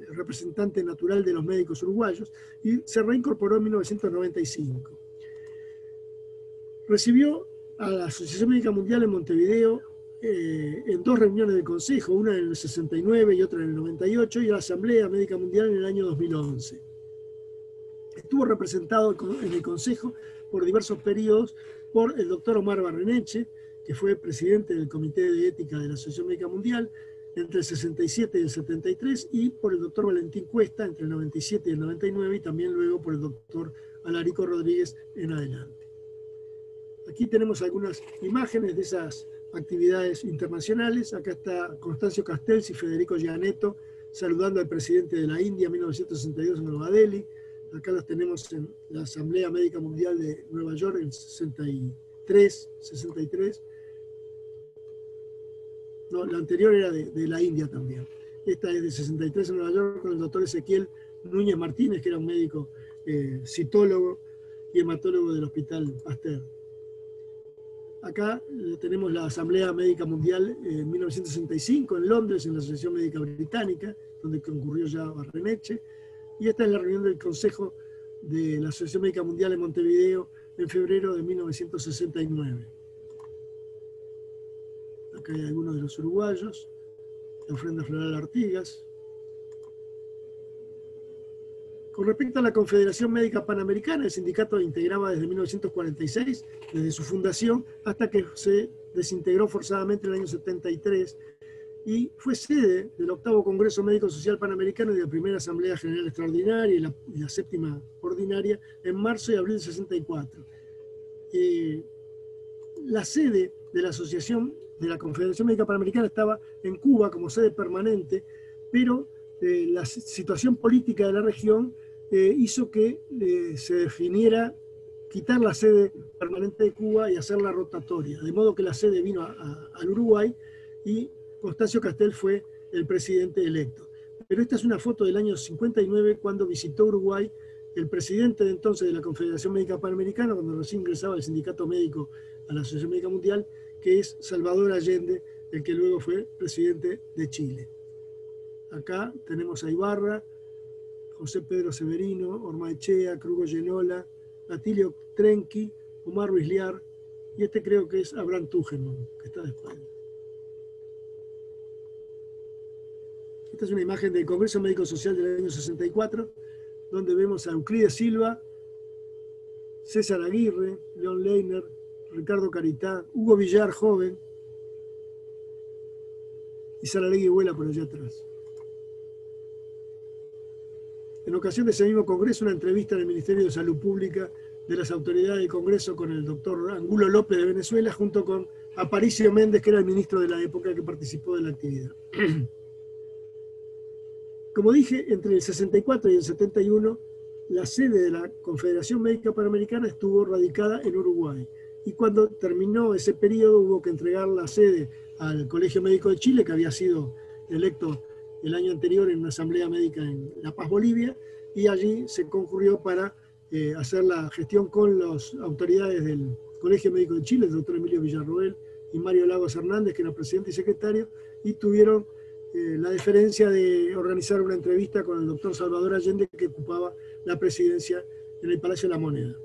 representante natural de los médicos uruguayos, y se reincorporó en 1995. Recibió a la Asociación Médica Mundial en Montevideo en dos reuniones del Consejo, una en el 69 y otra en el 98, y a la Asamblea Médica Mundial en el año 2011. Estuvo representado en el Consejo por diversos periodos por el doctor Omar Barreneche, que fue presidente del Comité de Ética de la Asociación Médica Mundial entre el 67 y el 73, y por el doctor Valentín Cuesta entre el 97 y el 99, y también luego por el doctor Alarico Rodríguez en adelante. Aquí tenemos algunas imágenes de esas actividades internacionales. Acá está Constancio Castells y Federico Gianetto saludando al presidente de la India en 1962 en Nueva Delhi. Acá los tenemos en la Asamblea Médica Mundial de Nueva York en 63. No, la anterior era de la India también. Esta es de 63 en Nueva York con el doctor Ezequiel Núñez Martínez, que era un médico citólogo y hematólogo del Hospital Pasteur. Acá tenemos la Asamblea Médica Mundial en 1965 en Londres, en la Asociación Médica Británica, donde concurrió ya Barreneche. Y esta es la reunión del Consejo de la Asociación Médica Mundial en Montevideo en febrero de 1969. Acá hay algunos de los uruguayos, la ofrenda floral Artigas. Con respecto a la Confederación Médica Panamericana, el sindicato integraba desde 1946, desde su fundación, hasta que se desintegró forzadamente en el año 73, y fue sede del 8º Congreso Médico Social Panamericano y de la primera Asamblea General Extraordinaria y la 7ª Ordinaria en marzo y abril del 64. La sede de la Asociación de la Confederación Médica Panamericana estaba en Cuba como sede permanente, pero la situación política de la región hizo que se definiera quitar la sede permanente de Cuba y hacerla rotatoria, de modo que la sede vino al Uruguay y Constancio Castells fue el presidente electo. Pero esta es una foto del año 59, cuando visitó Uruguay el presidente de entonces de la Confederación Médica Panamericana, cuando recién ingresaba el Sindicato Médico a la Asociación Médica Mundial, que es Salvador Allende, el que luego fue presidente de Chile. Acá tenemos a Ibarra, José Pedro Severino, Ormaechea, Crugo Genola, Atilio Trenqui, Omar Ruizliar, y este creo que es Abraham Tugelman, que está de espalda. Esta es una imagen del Congreso Médico Social del año 64, donde vemos a Euclides Silva, César Aguirre, León Leiner, Ricardo Caritá, Hugo Villar, joven, y Saralegui Huela por allá atrás. En ocasión de ese mismo Congreso, una entrevista en el Ministerio de Salud Pública de las autoridades del Congreso con el doctor Angulo López de Venezuela, junto con Aparicio Méndez, que era el ministro de la época que participó de la actividad. Como dije, entre el 64 y el 71, la sede de la Confederación Médica Panamericana estuvo radicada en Uruguay. Y cuando terminó ese periodo, hubo que entregar la sede al Colegio Médico de Chile, que había sido electo el año anterior en una asamblea médica en La Paz, Bolivia, y allí se concurrió para hacer la gestión con las autoridades Colegio Médico de Chile, el doctor Emilio Villarroel y Mario Lagos Hernández, que era presidente y secretario, y tuvieron la deferencia de organizar una entrevista con el doctor Salvador Allende, que ocupaba la presidencia en el Palacio de la Moneda.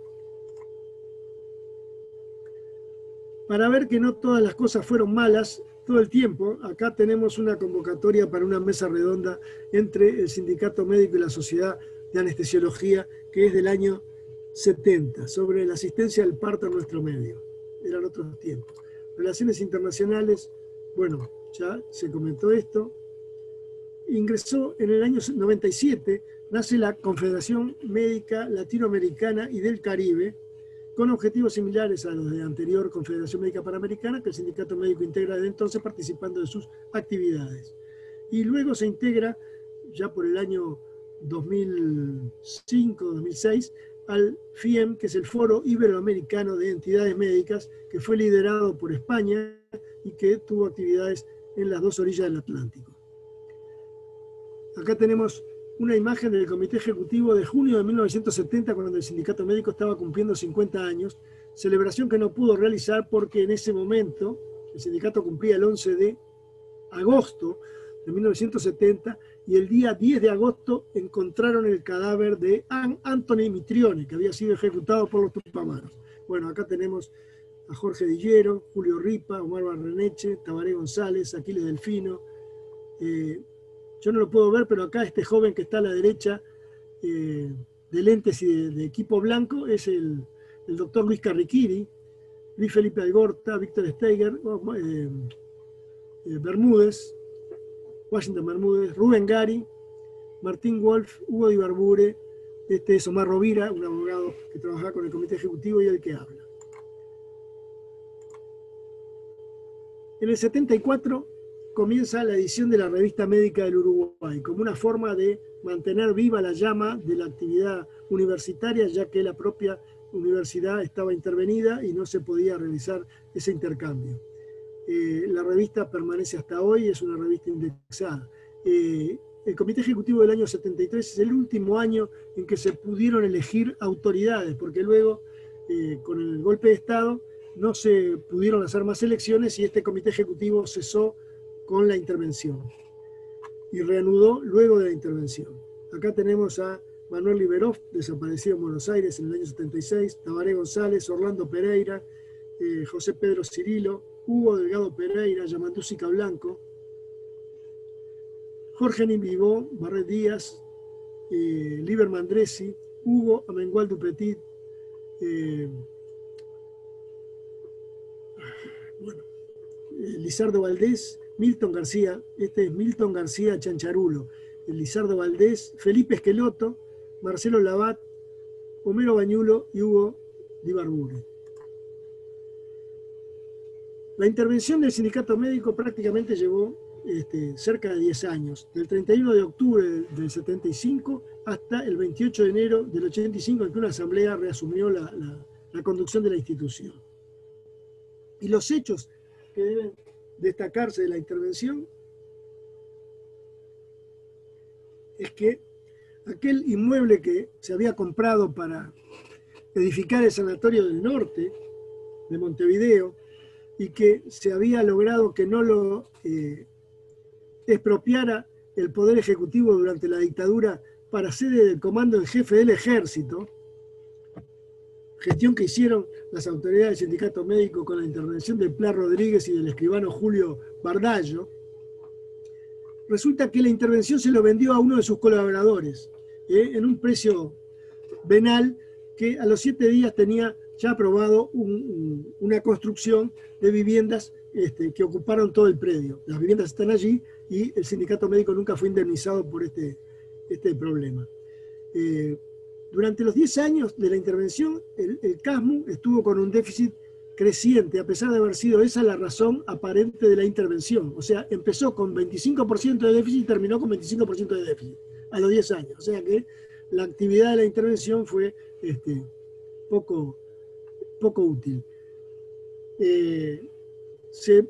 Para ver que no todas las cosas fueron malas todo el tiempo, acá tenemos una convocatoria para una mesa redonda entre el Sindicato Médico y la Sociedad de Anestesiología, que es del año 70, sobre la asistencia al parto en nuestro medio. Eran otros tiempos. Relaciones internacionales, bueno, ya se comentó esto. Ingresó en el año 97, nace la Confederación Médica Latinoamericana y del Caribe, con objetivos similares a los de la anterior Confederación Médica Panamericana, que el Sindicato Médico integra desde entonces, participando de sus actividades. Y luego se integra, ya por el año 2005-2006, al FIEM, que es el Foro Iberoamericano de Entidades Médicas, que fue liderado por España y que tuvo actividades en las dos orillas del Atlántico. Acá tenemos una imagen del Comité Ejecutivo de junio de 1970, cuando el Sindicato Médico estaba cumpliendo 50 años, celebración que no pudo realizar porque en ese momento el sindicato cumplía el 11 de agosto de 1970, y el día 10 de agosto encontraron el cadáver de Anthony Mitrione, que había sido ejecutado por los tupamaros. Bueno, acá tenemos a Jorge Dillero, Julio Ripa, Omar Barreneche, Tabaré González, Aquiles Delfino. Yo no lo puedo ver, pero acá este joven que está a la derecha, de lentes y de equipo blanco, es el doctor Luis Carriquiri, Luis Felipe Algorta, Víctor Steiger, Bermúdez, Washington Bermúdez, Rubén Gari, Martín Wolf, Hugo Di Barbure, este es Omar Rovira, un abogado que trabajaba con el Comité Ejecutivo y el que habla. En el 74 comienza la edición de la Revista Médica del Uruguay, como una forma de mantener viva la llama de la actividad universitaria, ya que la propia universidad estaba intervenida y no se podía realizar ese intercambio. La revista permanece hasta hoy, es una revista indexada. El Comité Ejecutivo del año 73 es el último año en que se pudieron elegir autoridades, porque luego, con el golpe de Estado, no se pudieron hacer más elecciones y este Comité Ejecutivo cesó con la intervención y reanudó luego de la intervención. Acá tenemos a Manuel Liberov, desaparecido en Buenos Aires en el año 76, Tabaré González, Orlando Pereira, José Pedro Cirilo, Hugo Delgado Pereira, Yamandúsica Blanco, Jorge Nimibó, Barret Díaz, Liber Mandresi, Hugo Amengual Dupetit, Lizardo Valdés, Milton García, este es Milton García Chancharulo, Lizardo Valdés, Felipe Esqueloto, Marcelo Labat, Homero Bañulo y Hugo Di Barbure. La intervención del sindicato médico prácticamente llevó cerca de 10 años, del 31 de octubre del 75 hasta el 28 de enero del 85, en que una asamblea reasumió la conducción de la institución. Y los hechos que deben destacarse de la intervención es que aquel inmueble que se había comprado para edificar el Sanatorio del Norte de Montevideo y que se había logrado que no lo expropiara el Poder Ejecutivo durante la dictadura para sede del comando en jefe del Ejército, gestión que hicieron las autoridades del sindicato médico con la intervención del Pla Rodríguez y del escribano Julio Bardallo. Resulta que la intervención se lo vendió a uno de sus colaboradores en un precio venal que a los 7 días tenía ya aprobado una construcción de viviendas que ocuparon todo el predio. Las viviendas están allí y el sindicato médico nunca fue indemnizado por este problema. Durante los 10 años de la intervención, el CASMU estuvo con un déficit creciente, a pesar de haber sido esa la razón aparente de la intervención. O sea, empezó con 25% de déficit y terminó con 25% de déficit a los 10 años. O sea que la actividad de la intervención fue poco útil. Se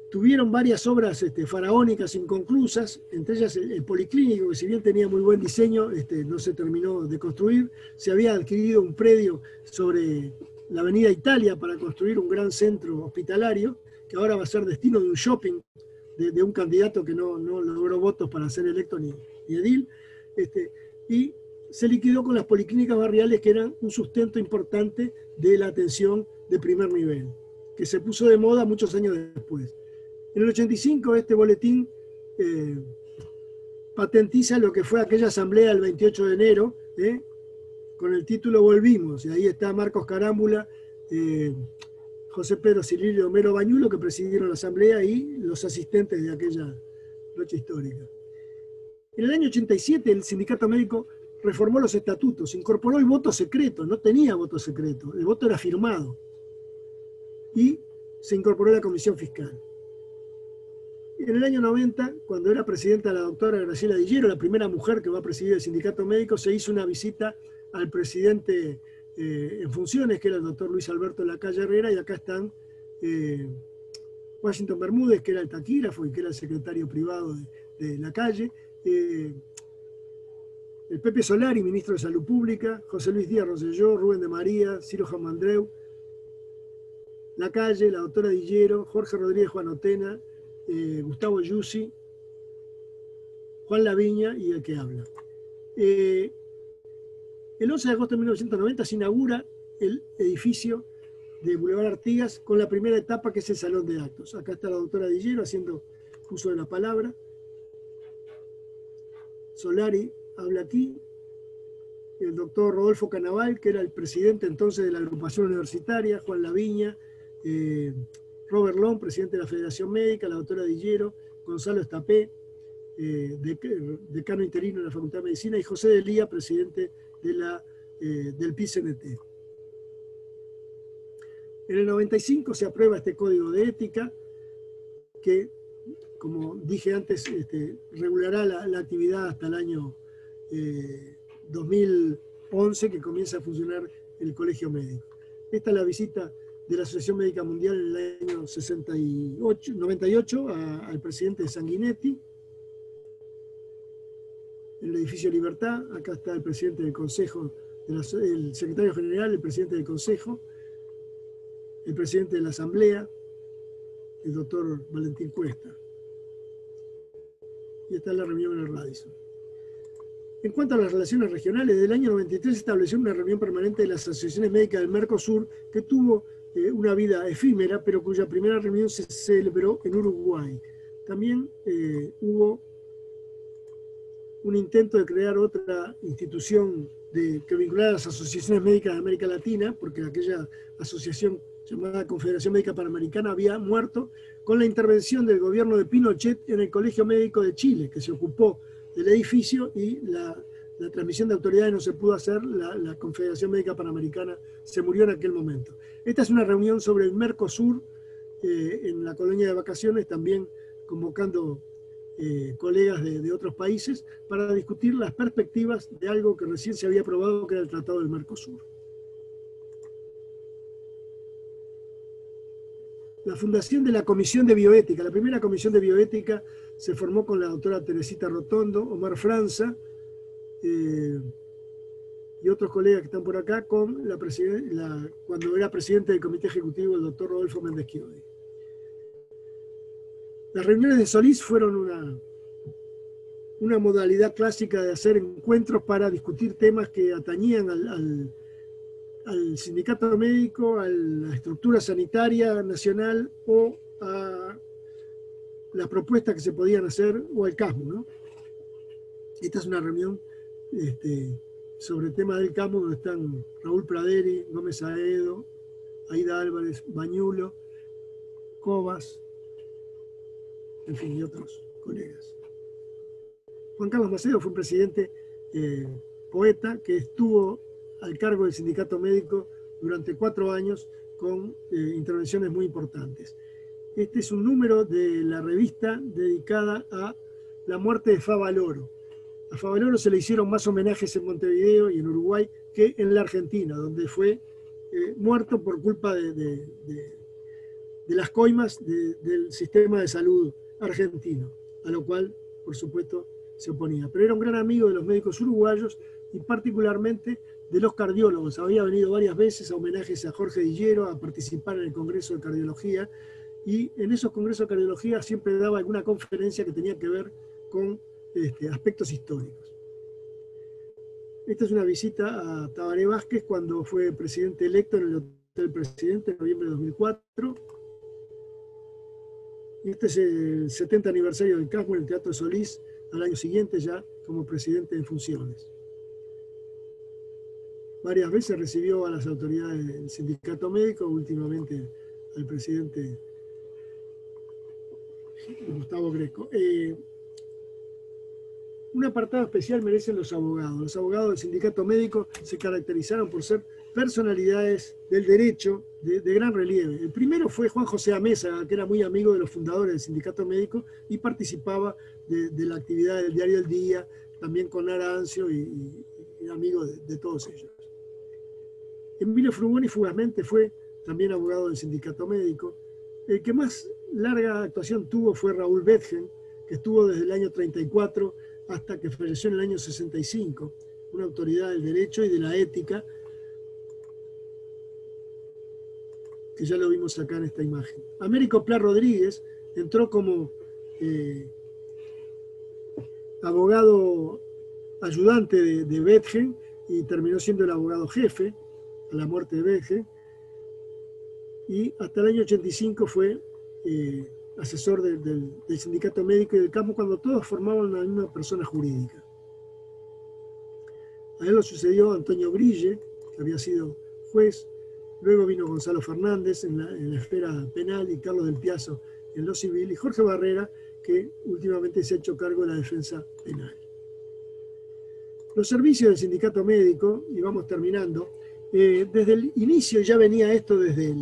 tuvieron varias obras faraónicas inconclusas, entre ellas el policlínico, que si bien tenía muy buen diseño, no se terminó de construir. Se había adquirido un predio sobre la Avenida Italia para construir un gran centro hospitalario, que ahora va a ser destino de un shopping de un candidato que no logró votos para ser electo ni edil, y se liquidó con las policlínicas barriales, que eran un sustento importante de la atención de primer nivel, que se puso de moda muchos años después. En el 85 este boletín patentiza lo que fue aquella asamblea del 28 de enero, con el título Volvimos, y ahí está Marcos Carámbula, José Pedro Cirilio y Homero Bañulo, que presidieron la asamblea, y los asistentes de aquella noche histórica. En el año 87 el sindicato médico reformó los estatutos, incorporó el voto secreto, no tenía voto secreto, el voto era firmado, y se incorporó la comisión fiscal. En el año 90, cuando era presidenta la doctora Graciela Dillero, la primera mujer que va a presidir el sindicato médico, se hizo una visita al presidente en funciones, que era el doctor Luis Alberto Lacalle Herrera, y acá están Washington Bermúdez, que era el taquígrafo y que era el secretario privado de Lacalle, el Pepe Solari, ministro de Salud Pública, José Luis Díaz Rosselló, Rubén de María, Ciro Jamandreu, Lacalle, la doctora Dillero, Jorge Rodríguez Juan Otena, Gustavo Yussi, Juan Laviña y el que habla. El 11 de agosto de 1990 se inaugura el edificio de Boulevard Artigas con la primera etapa, que es el Salón de Actos. Acá está la doctora Dillero haciendo uso de la palabra. Solari habla aquí. El doctor Rodolfo Canaval, que era el presidente entonces de la agrupación universitaria, Juan Laviña, Robert Long, presidente de la Federación Médica, la doctora Dillero, Gonzalo Estapé, decano interino de la Facultad de Medicina, y José Delía, presidente del PICNT. En el 95 se aprueba este código de ética que, como dije antes, regulará la actividad hasta el año 2011, que comienza a funcionar el Colegio Médico. Esta es la visita de la Asociación Médica Mundial en el año 98 al presidente Sanguinetti, en el edificio Libertad. Acá está el presidente del Consejo, el secretario general, el presidente del Consejo, el presidente de la Asamblea, el doctor Valentín Cuesta. Y está la reunión en el Radisson. En cuanto a las relaciones regionales, desde el año 93 se estableció una reunión permanente de las asociaciones médicas del Mercosur, que tuvo una vida efímera, pero cuya primera reunión se celebró en Uruguay. También hubo un intento de crear otra institución que vinculara a las asociaciones médicas de América Latina, porque aquella asociación llamada Confederación Médica Panamericana había muerto con la intervención del gobierno de Pinochet en el Colegio Médico de Chile, que se ocupó del edificio, y la transmisión de autoridades no se pudo hacer. La Confederación Médica Panamericana se murió en aquel momento. Esta es una reunión sobre el Mercosur en la colonia de vacaciones, también convocando colegas de otros países para discutir las perspectivas de algo que recién se había aprobado, que era el Tratado del Mercosur. La fundación de la Comisión de Bioética. La primera Comisión de Bioética se formó con la doctora Teresita Rotondo, Omar Franza, y otros colegas que están por acá, con cuando era presidente del Comité Ejecutivo el doctor Rodolfo Méndez Chiodi. Las reuniones de Solís fueron una modalidad clásica de hacer encuentros para discutir temas que atañían al sindicato médico, a la estructura sanitaria nacional, o a las propuestas que se podían hacer, o al CASMO, ¿no? Esta es una reunión sobre el tema del CASMO, donde están Raúl Praderi, Gómez Aedo, Aida Álvarez, Bañulo, Cobas, en fin, y otros colegas. Juan Carlos Macedo fue un presidente poeta que estuvo al cargo del sindicato médico durante 4 años con intervenciones muy importantes. Este es un número de la revista dedicada a la muerte de Favaloro. A Favaloro se le hicieron más homenajes en Montevideo y en Uruguay que en la Argentina, donde fue muerto por culpa de las coimas del sistema de salud argentino, a lo cual, por supuesto, se oponía. Pero era un gran amigo de los médicos uruguayos y particularmente de los cardiólogos. Había venido varias veces a homenajes a Jorge Dillero, a participar en el Congreso de Cardiología, y en esos congresos de cardiología siempre daba alguna conferencia que tenía que ver con aspectos históricos. Esta es una visita a Tabaré Vázquez cuando fue presidente electo en el Hotel Presidente en noviembre de 2004. Y este es el 70 aniversario del CASMO en el Teatro Solís, al año siguiente ya como presidente en funciones. Varias veces recibió a las autoridades del sindicato médico, últimamente al presidente Gustavo Greco. Un apartado especial merecen los abogados. Los abogados del sindicato médico se caracterizaron por ser personalidades del derecho de gran relieve. El primero fue Juan José Amézaga, que era muy amigo de los fundadores del sindicato médico y participaba de la actividad del diario El Día, también con Arancio y amigo de todos ellos. Emilio Frugoni fugazmente fue también abogado del sindicato médico. El que más larga actuación tuvo fue Raúl Betgen, que estuvo desde el año 34 hasta que falleció en el año 65, una autoridad del derecho y de la ética, que ya lo vimos acá en esta imagen. Américo Pla Rodríguez entró como abogado ayudante de Betgen y terminó siendo el abogado jefe a la muerte de Betgen, y hasta el año 85 fue asesor del sindicato médico y del campo cuando todos formaban la misma persona jurídica. A él lo sucedió Antonio Grille, que había sido juez, luego vino Gonzalo Fernández en la esfera penal y Carlos del Piazzo en lo civil, y Jorge Barrera, que últimamente se ha hecho cargo de la defensa penal. Los servicios del sindicato médico, y vamos terminando, desde el inicio ya venía esto desde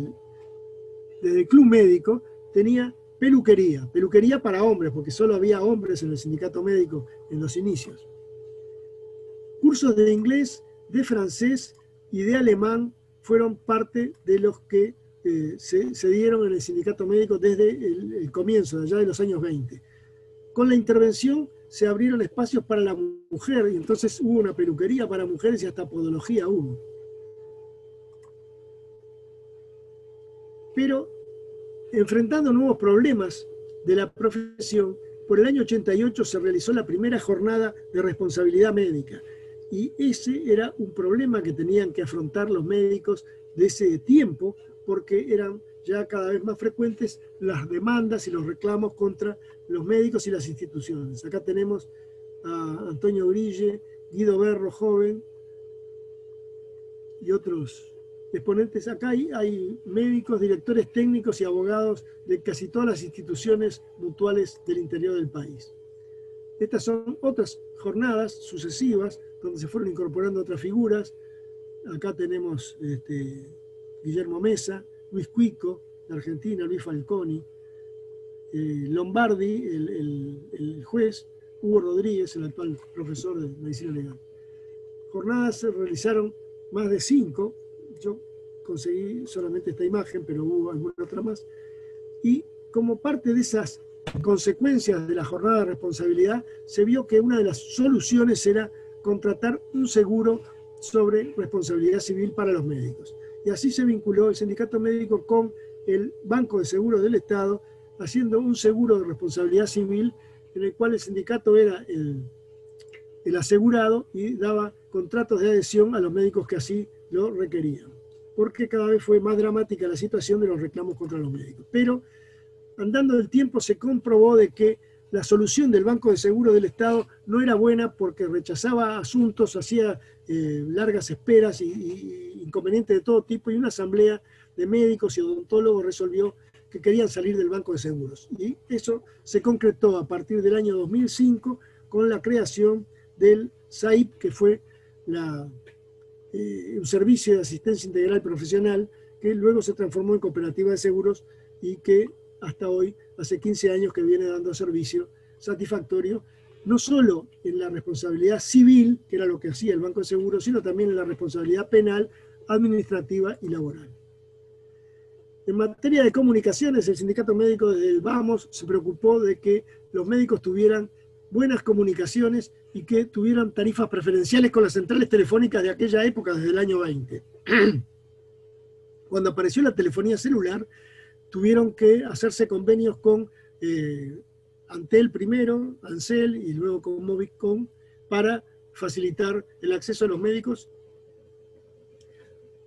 el club médico, tenía peluquería para hombres, porque solo había hombres en el sindicato médico en los inicios. Cursos de inglés, de francés y de alemán fueron parte de los que se dieron en el sindicato médico desde el comienzo, allá de los años 20. Con la intervención se abrieron espacios para la mujer y entonces hubo una peluquería para mujeres y hasta podología hubo. Pero enfrentando nuevos problemas de la profesión, por el año 88 se realizó la primera jornada de responsabilidad médica. Y ese era un problema que tenían que afrontar los médicos de ese tiempo, porque eran ya cada vez más frecuentes las demandas y los reclamos contra los médicos y las instituciones. Acá tenemos a Antonio Grille, Guido Berro, joven, y otros exponentes. Acá hay médicos, directores técnicos y abogados de casi todas las instituciones mutuales del interior del país. Estas son otras jornadas sucesivas donde se fueron incorporando otras figuras. Acá tenemos Guillermo Mesa, Luis Cuico, de Argentina, Luis Falconi, Lombardi, el juez, Hugo Rodríguez, el actual profesor de medicina legal. Jornadas se realizaron más de 5, yo conseguí solamente esta imagen, pero hubo alguna otra más, y como parte de esas consecuencias de la jornada de responsabilidad, se vio que una de las soluciones era contratar un seguro sobre responsabilidad civil para los médicos. Y así se vinculó el sindicato médico con el Banco de Seguros del Estado, haciendo un seguro de responsabilidad civil en el cual el sindicato era el asegurado y daba contratos de adhesión a los médicos que así lo requerían, porque cada vez fue más dramática la situación de los reclamos contra los médicos. Pero andando el tiempo se comprobó de que la solución del Banco de Seguros del Estado no era buena porque rechazaba asuntos, hacía largas esperas y inconvenientes de todo tipo, y una asamblea de médicos y odontólogos resolvió que querían salir del Banco de Seguros. Y eso se concretó a partir del año 2005 con la creación del SAIP, que fue un servicio de asistencia integral profesional, que luego se transformó en cooperativa de seguros y que hasta hoy, hace 15 años que viene dando servicio satisfactorio, no solo en la responsabilidad civil, que era lo que hacía el Banco de Seguros, sino también en la responsabilidad penal, administrativa y laboral. En materia de comunicaciones, el sindicato médico desde el Vamos se preocupó de que los médicos tuvieran buenas comunicaciones y que tuvieran tarifas preferenciales con las centrales telefónicas de aquella época, desde el año 20. Cuando apareció la telefonía celular, tuvieron que hacerse convenios con Antel primero, Ancel y luego con Movicom para facilitar el acceso a los médicos.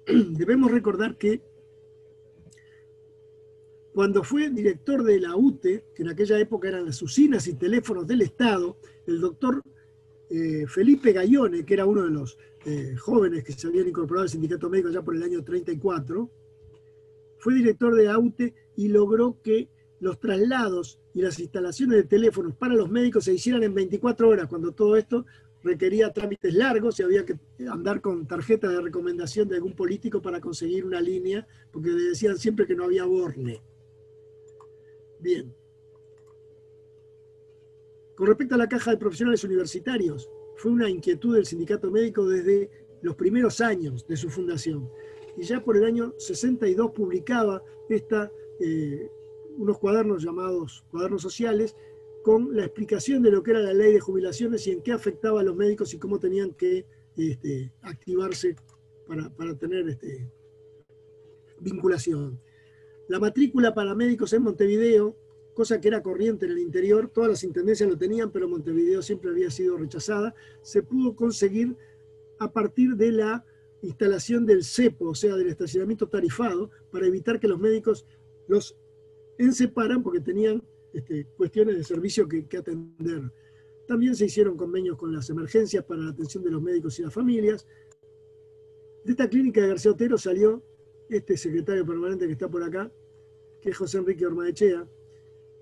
Debemos recordar que cuando fue director de la UTE, que en aquella época eran las usinas y teléfonos del Estado, el doctor Felipe Gallone, que era uno de los jóvenes que se habían incorporado al sindicato médico ya por el año 34, fue director de AUTE y logró que los traslados y las instalaciones de teléfonos para los médicos se hicieran en 24 horas, cuando todo esto requería trámites largos y había que andar con tarjeta de recomendación de algún político para conseguir una línea, porque le decían siempre que no había borne. Bien. Con respecto a la caja de profesionales universitarios, fue una inquietud del sindicato médico desde los primeros años de su fundación. Y ya por el año 62 publicaba unos cuadernos llamados cuadernos sociales con la explicación de lo que era la ley de jubilaciones y en qué afectaba a los médicos y cómo tenían que activarse para tener vinculación. La matrícula para médicos en Montevideo, cosa que era corriente en el interior, todas las intendencias lo tenían, pero Montevideo siempre había sido rechazada, se pudo conseguir a partir de la instalación del cepo, o sea, del estacionamiento tarifado, para evitar que los médicos los enceparan porque tenían cuestiones de servicio que atender. También se hicieron convenios con las emergencias para la atención de los médicos y las familias. De esta clínica de García Otero salió este secretario permanente que está por acá, que es José Enrique Ormaechea,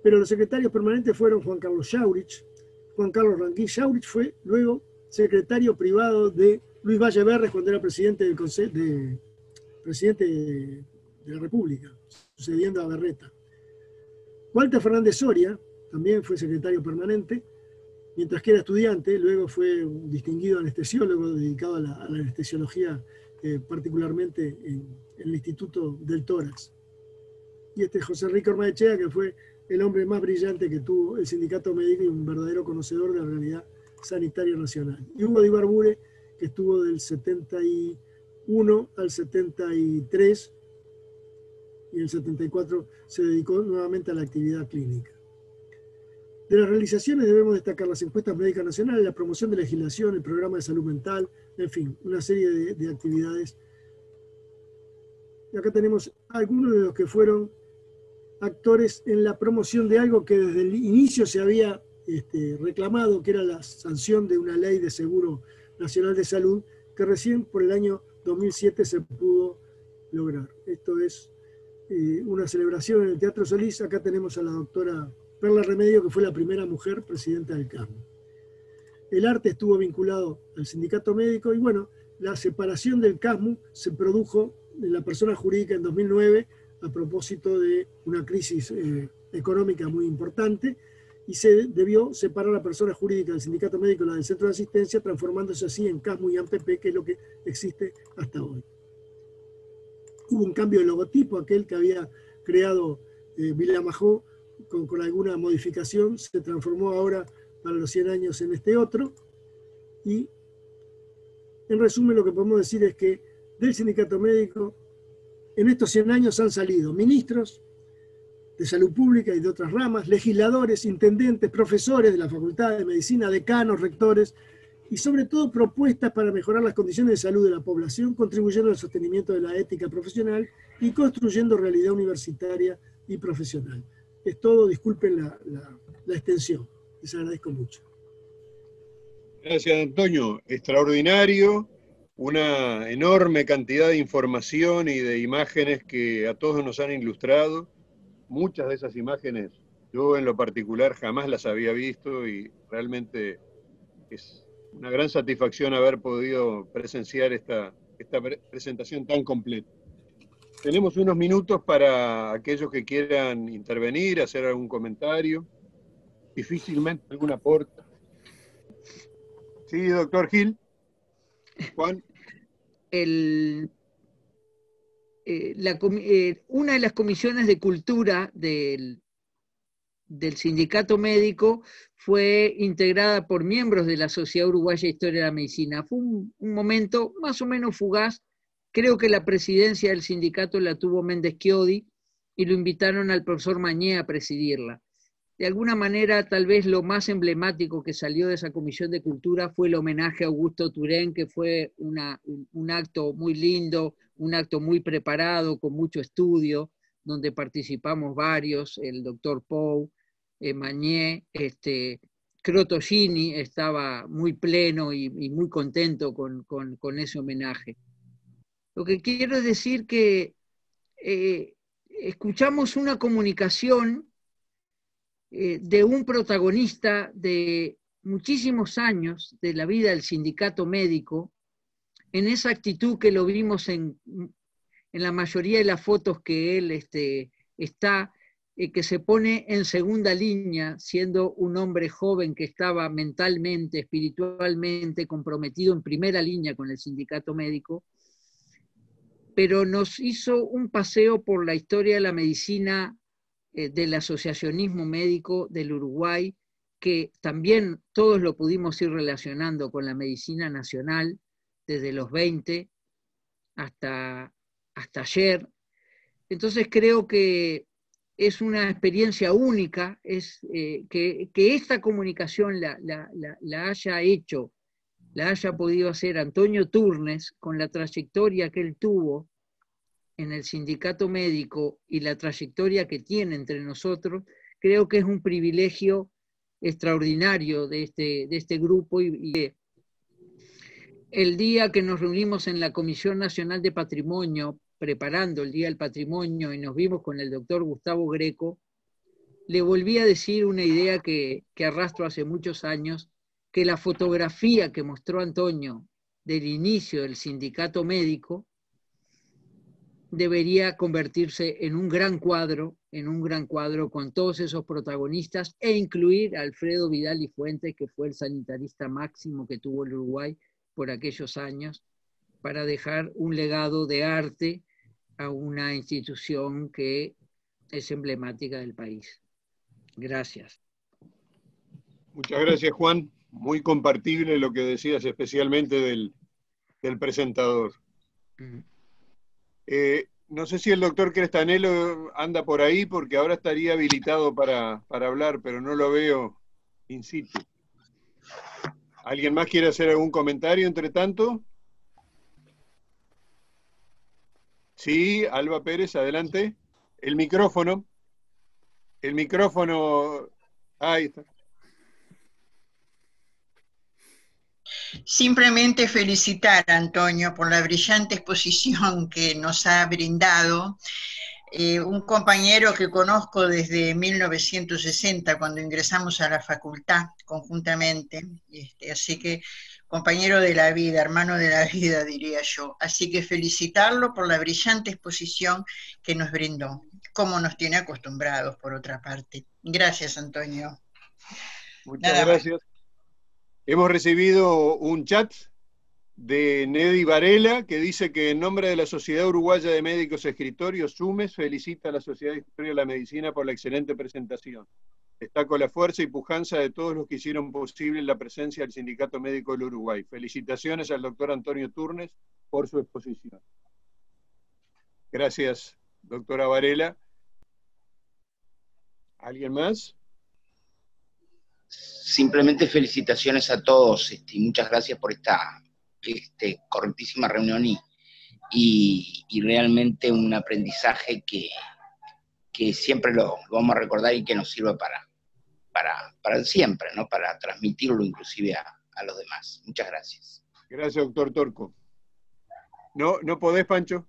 pero los secretarios permanentes fueron Juan Carlos Shaurich, Juan Carlos Ranquín. Shaurich fue luego secretario privado de Luis Valle Berres cuando era presidente del presidente de la República, sucediendo a Berreta. Walter Fernández Soria también fue secretario permanente, mientras que era estudiante, luego fue un distinguido anestesiólogo dedicado a la anestesiología, particularmente en el Instituto del Tórax. Y José Enrique Ormaechea, que fue el hombre más brillante que tuvo el sindicato médico y un verdadero conocedor de la realidad sanitaria nacional. Y Hugo de Ibarbure, que estuvo del 71 al 73, y en el 74 se dedicó nuevamente a la actividad clínica. De las realizaciones debemos destacar las encuestas médicas nacionales, la promoción de legislación, el programa de salud mental, en fin, una serie de actividades. Y acá tenemos algunos de los que fueron actores en la promoción de algo que desde el inicio se había reclamado, que era la sanción de una ley de seguro nacional de salud, que recién por el año 2007 se pudo lograr. Esto es una celebración en el Teatro Solís. Acá tenemos a la doctora Perla Remedio, que fue la primera mujer presidenta del CASMU. El arte estuvo vinculado al sindicato médico y bueno, la separación del CASMU se produjo en la persona jurídica en 2009 a propósito de una crisis económica muy importante y se debió separar la persona jurídica del sindicato médico y la del centro de asistencia, transformándose así en CASMU y AMPP, que es lo que existe hasta hoy. Hubo un cambio de logotipo, aquel que había creado Vilamajó con alguna modificación, se transformó ahora para los 100 años en este otro. Y en resumen lo que podemos decir es que del sindicato médico en estos 100 años han salido ministros de salud pública y de otras ramas, legisladores, intendentes, profesores de la Facultad de Medicina, decanos, rectores, y sobre todo propuestas para mejorar las condiciones de salud de la población, contribuyendo al sostenimiento de la ética profesional y construyendo realidad universitaria y profesional. Es todo, disculpen la extensión, les agradezco mucho. Gracias, Antonio. Extraordinario, una enorme cantidad de información y de imágenes que a todos nos han ilustrado. Muchas de esas imágenes yo en lo particular jamás las había visto y realmente es una gran satisfacción haber podido presenciar esta presentación tan completa. Tenemos unos minutos para aquellos que quieran intervenir, hacer algún comentario, difícilmente algún aporte. Sí, doctor Gil. Juan. Una de las comisiones de cultura del del sindicato médico fue integrada por miembros de la Sociedad Uruguaya de Historia de la Medicina. Fue un momento más o menos fugaz. Creo que la presidencia del sindicato la tuvo Méndez Chiodi y lo invitaron al profesor Mañé a presidirla. De alguna manera, tal vez lo más emblemático que salió de esa Comisión de Cultura fue el homenaje a Augusto Turén, que fue un acto muy lindo, un acto muy preparado, con mucho estudio, donde participamos varios, el doctor Pou, Mañé, Crotogini estaba muy pleno y muy contento con ese homenaje. Lo que quiero es decir que escuchamos una comunicación de un protagonista de muchísimos años de la vida del sindicato médico, en esa actitud que lo vimos en la mayoría de las fotos que él está, que se pone en segunda línea, siendo un hombre joven que estaba mentalmente, espiritualmente comprometido en primera línea con el sindicato médico, pero nos hizo un paseo por la historia de la medicina, del asociacionismo médico del Uruguay, que también todos lo pudimos ir relacionando con la medicina nacional, desde los 20 hasta ayer. Entonces creo que es una experiencia única, que esta comunicación la haya hecho, la haya podido hacer Antonio Turnes, con la trayectoria que él tuvo en el sindicato médico y la trayectoria que tiene entre nosotros. Creo que es un privilegio extraordinario de este grupo, y el día que nos reunimos en la Comisión Nacional de Patrimonio, preparando el Día del Patrimonio, y nos vimos con el doctor Gustavo Greco, le volví a decir una idea que arrastro hace muchos años, que la fotografía que mostró Antonio del inicio del sindicato médico debería convertirse en un gran cuadro con todos esos protagonistas, e incluir a Alfredo Vidal y Fuentes, que fue el sanitarista máximo que tuvo el Uruguay por aquellos años, para dejar un legado de arte a una institución que es emblemática del país. Gracias. Muchas gracias, Juan. Muy compartible lo que decías, especialmente del presentador. No sé si el doctor Crestanelo anda por ahí, porque ahora estaría habilitado para hablar, pero no lo veo in situ. ¿Alguien más quiere hacer algún comentario entre tanto? Sí, Alba Pérez, adelante. El micrófono. Ahí está. Simplemente felicitar a Antonio por la brillante exposición que nos ha brindado. Un compañero que conozco desde 1960, cuando ingresamos a la facultad conjuntamente, así que compañero de la vida, hermano de la vida, diría yo. Así que felicitarlo por la brillante exposición que nos brindó, como nos tiene acostumbrados, por otra parte. Gracias, Antonio. Muchas gracias. Hemos recibido un chat de Nedi Varela, que dice que en nombre de la Sociedad Uruguaya de Médicos Escritorios, SUMES, felicita a la Sociedad de Historia de la Medicina por la excelente presentación. Destaco la fuerza y pujanza de todos los que hicieron posible la presencia del Sindicato Médico del Uruguay. Felicitaciones al doctor Antonio Turnes por su exposición. Gracias, doctora Varela. ¿Alguien más? Simplemente felicitaciones a todos, y muchas gracias por esta correctísima reunión, y realmente un aprendizaje que siempre lo vamos a recordar y que nos sirva para siempre, ¿no? Para transmitirlo inclusive a los demás. Muchas gracias. Gracias, doctor Torco. ¿No podés, Pancho?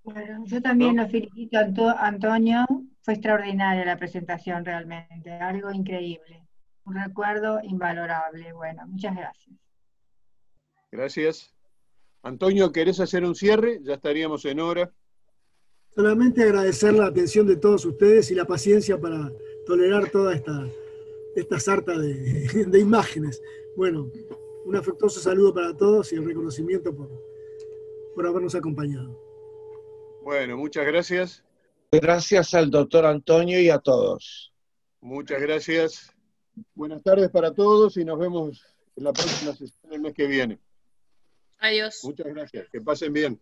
Bueno, yo también lo felicito a Antonio. Fue extraordinaria la presentación, realmente, algo increíble. Un recuerdo invalorable. Bueno, muchas gracias. Gracias. Antonio, ¿querés hacer un cierre? Ya estaríamos en hora. Solamente agradecer la atención de todos ustedes y la paciencia para tolerar toda esta sarta de imágenes. Bueno, un afectuoso saludo para todos y el reconocimiento por habernos acompañado. Bueno, muchas gracias. Gracias al doctor Antonio y a todos. Muchas gracias. Buenas tardes para todos y nos vemos en la próxima sesión el mes que viene. Adiós. Muchas gracias. Que pasen bien.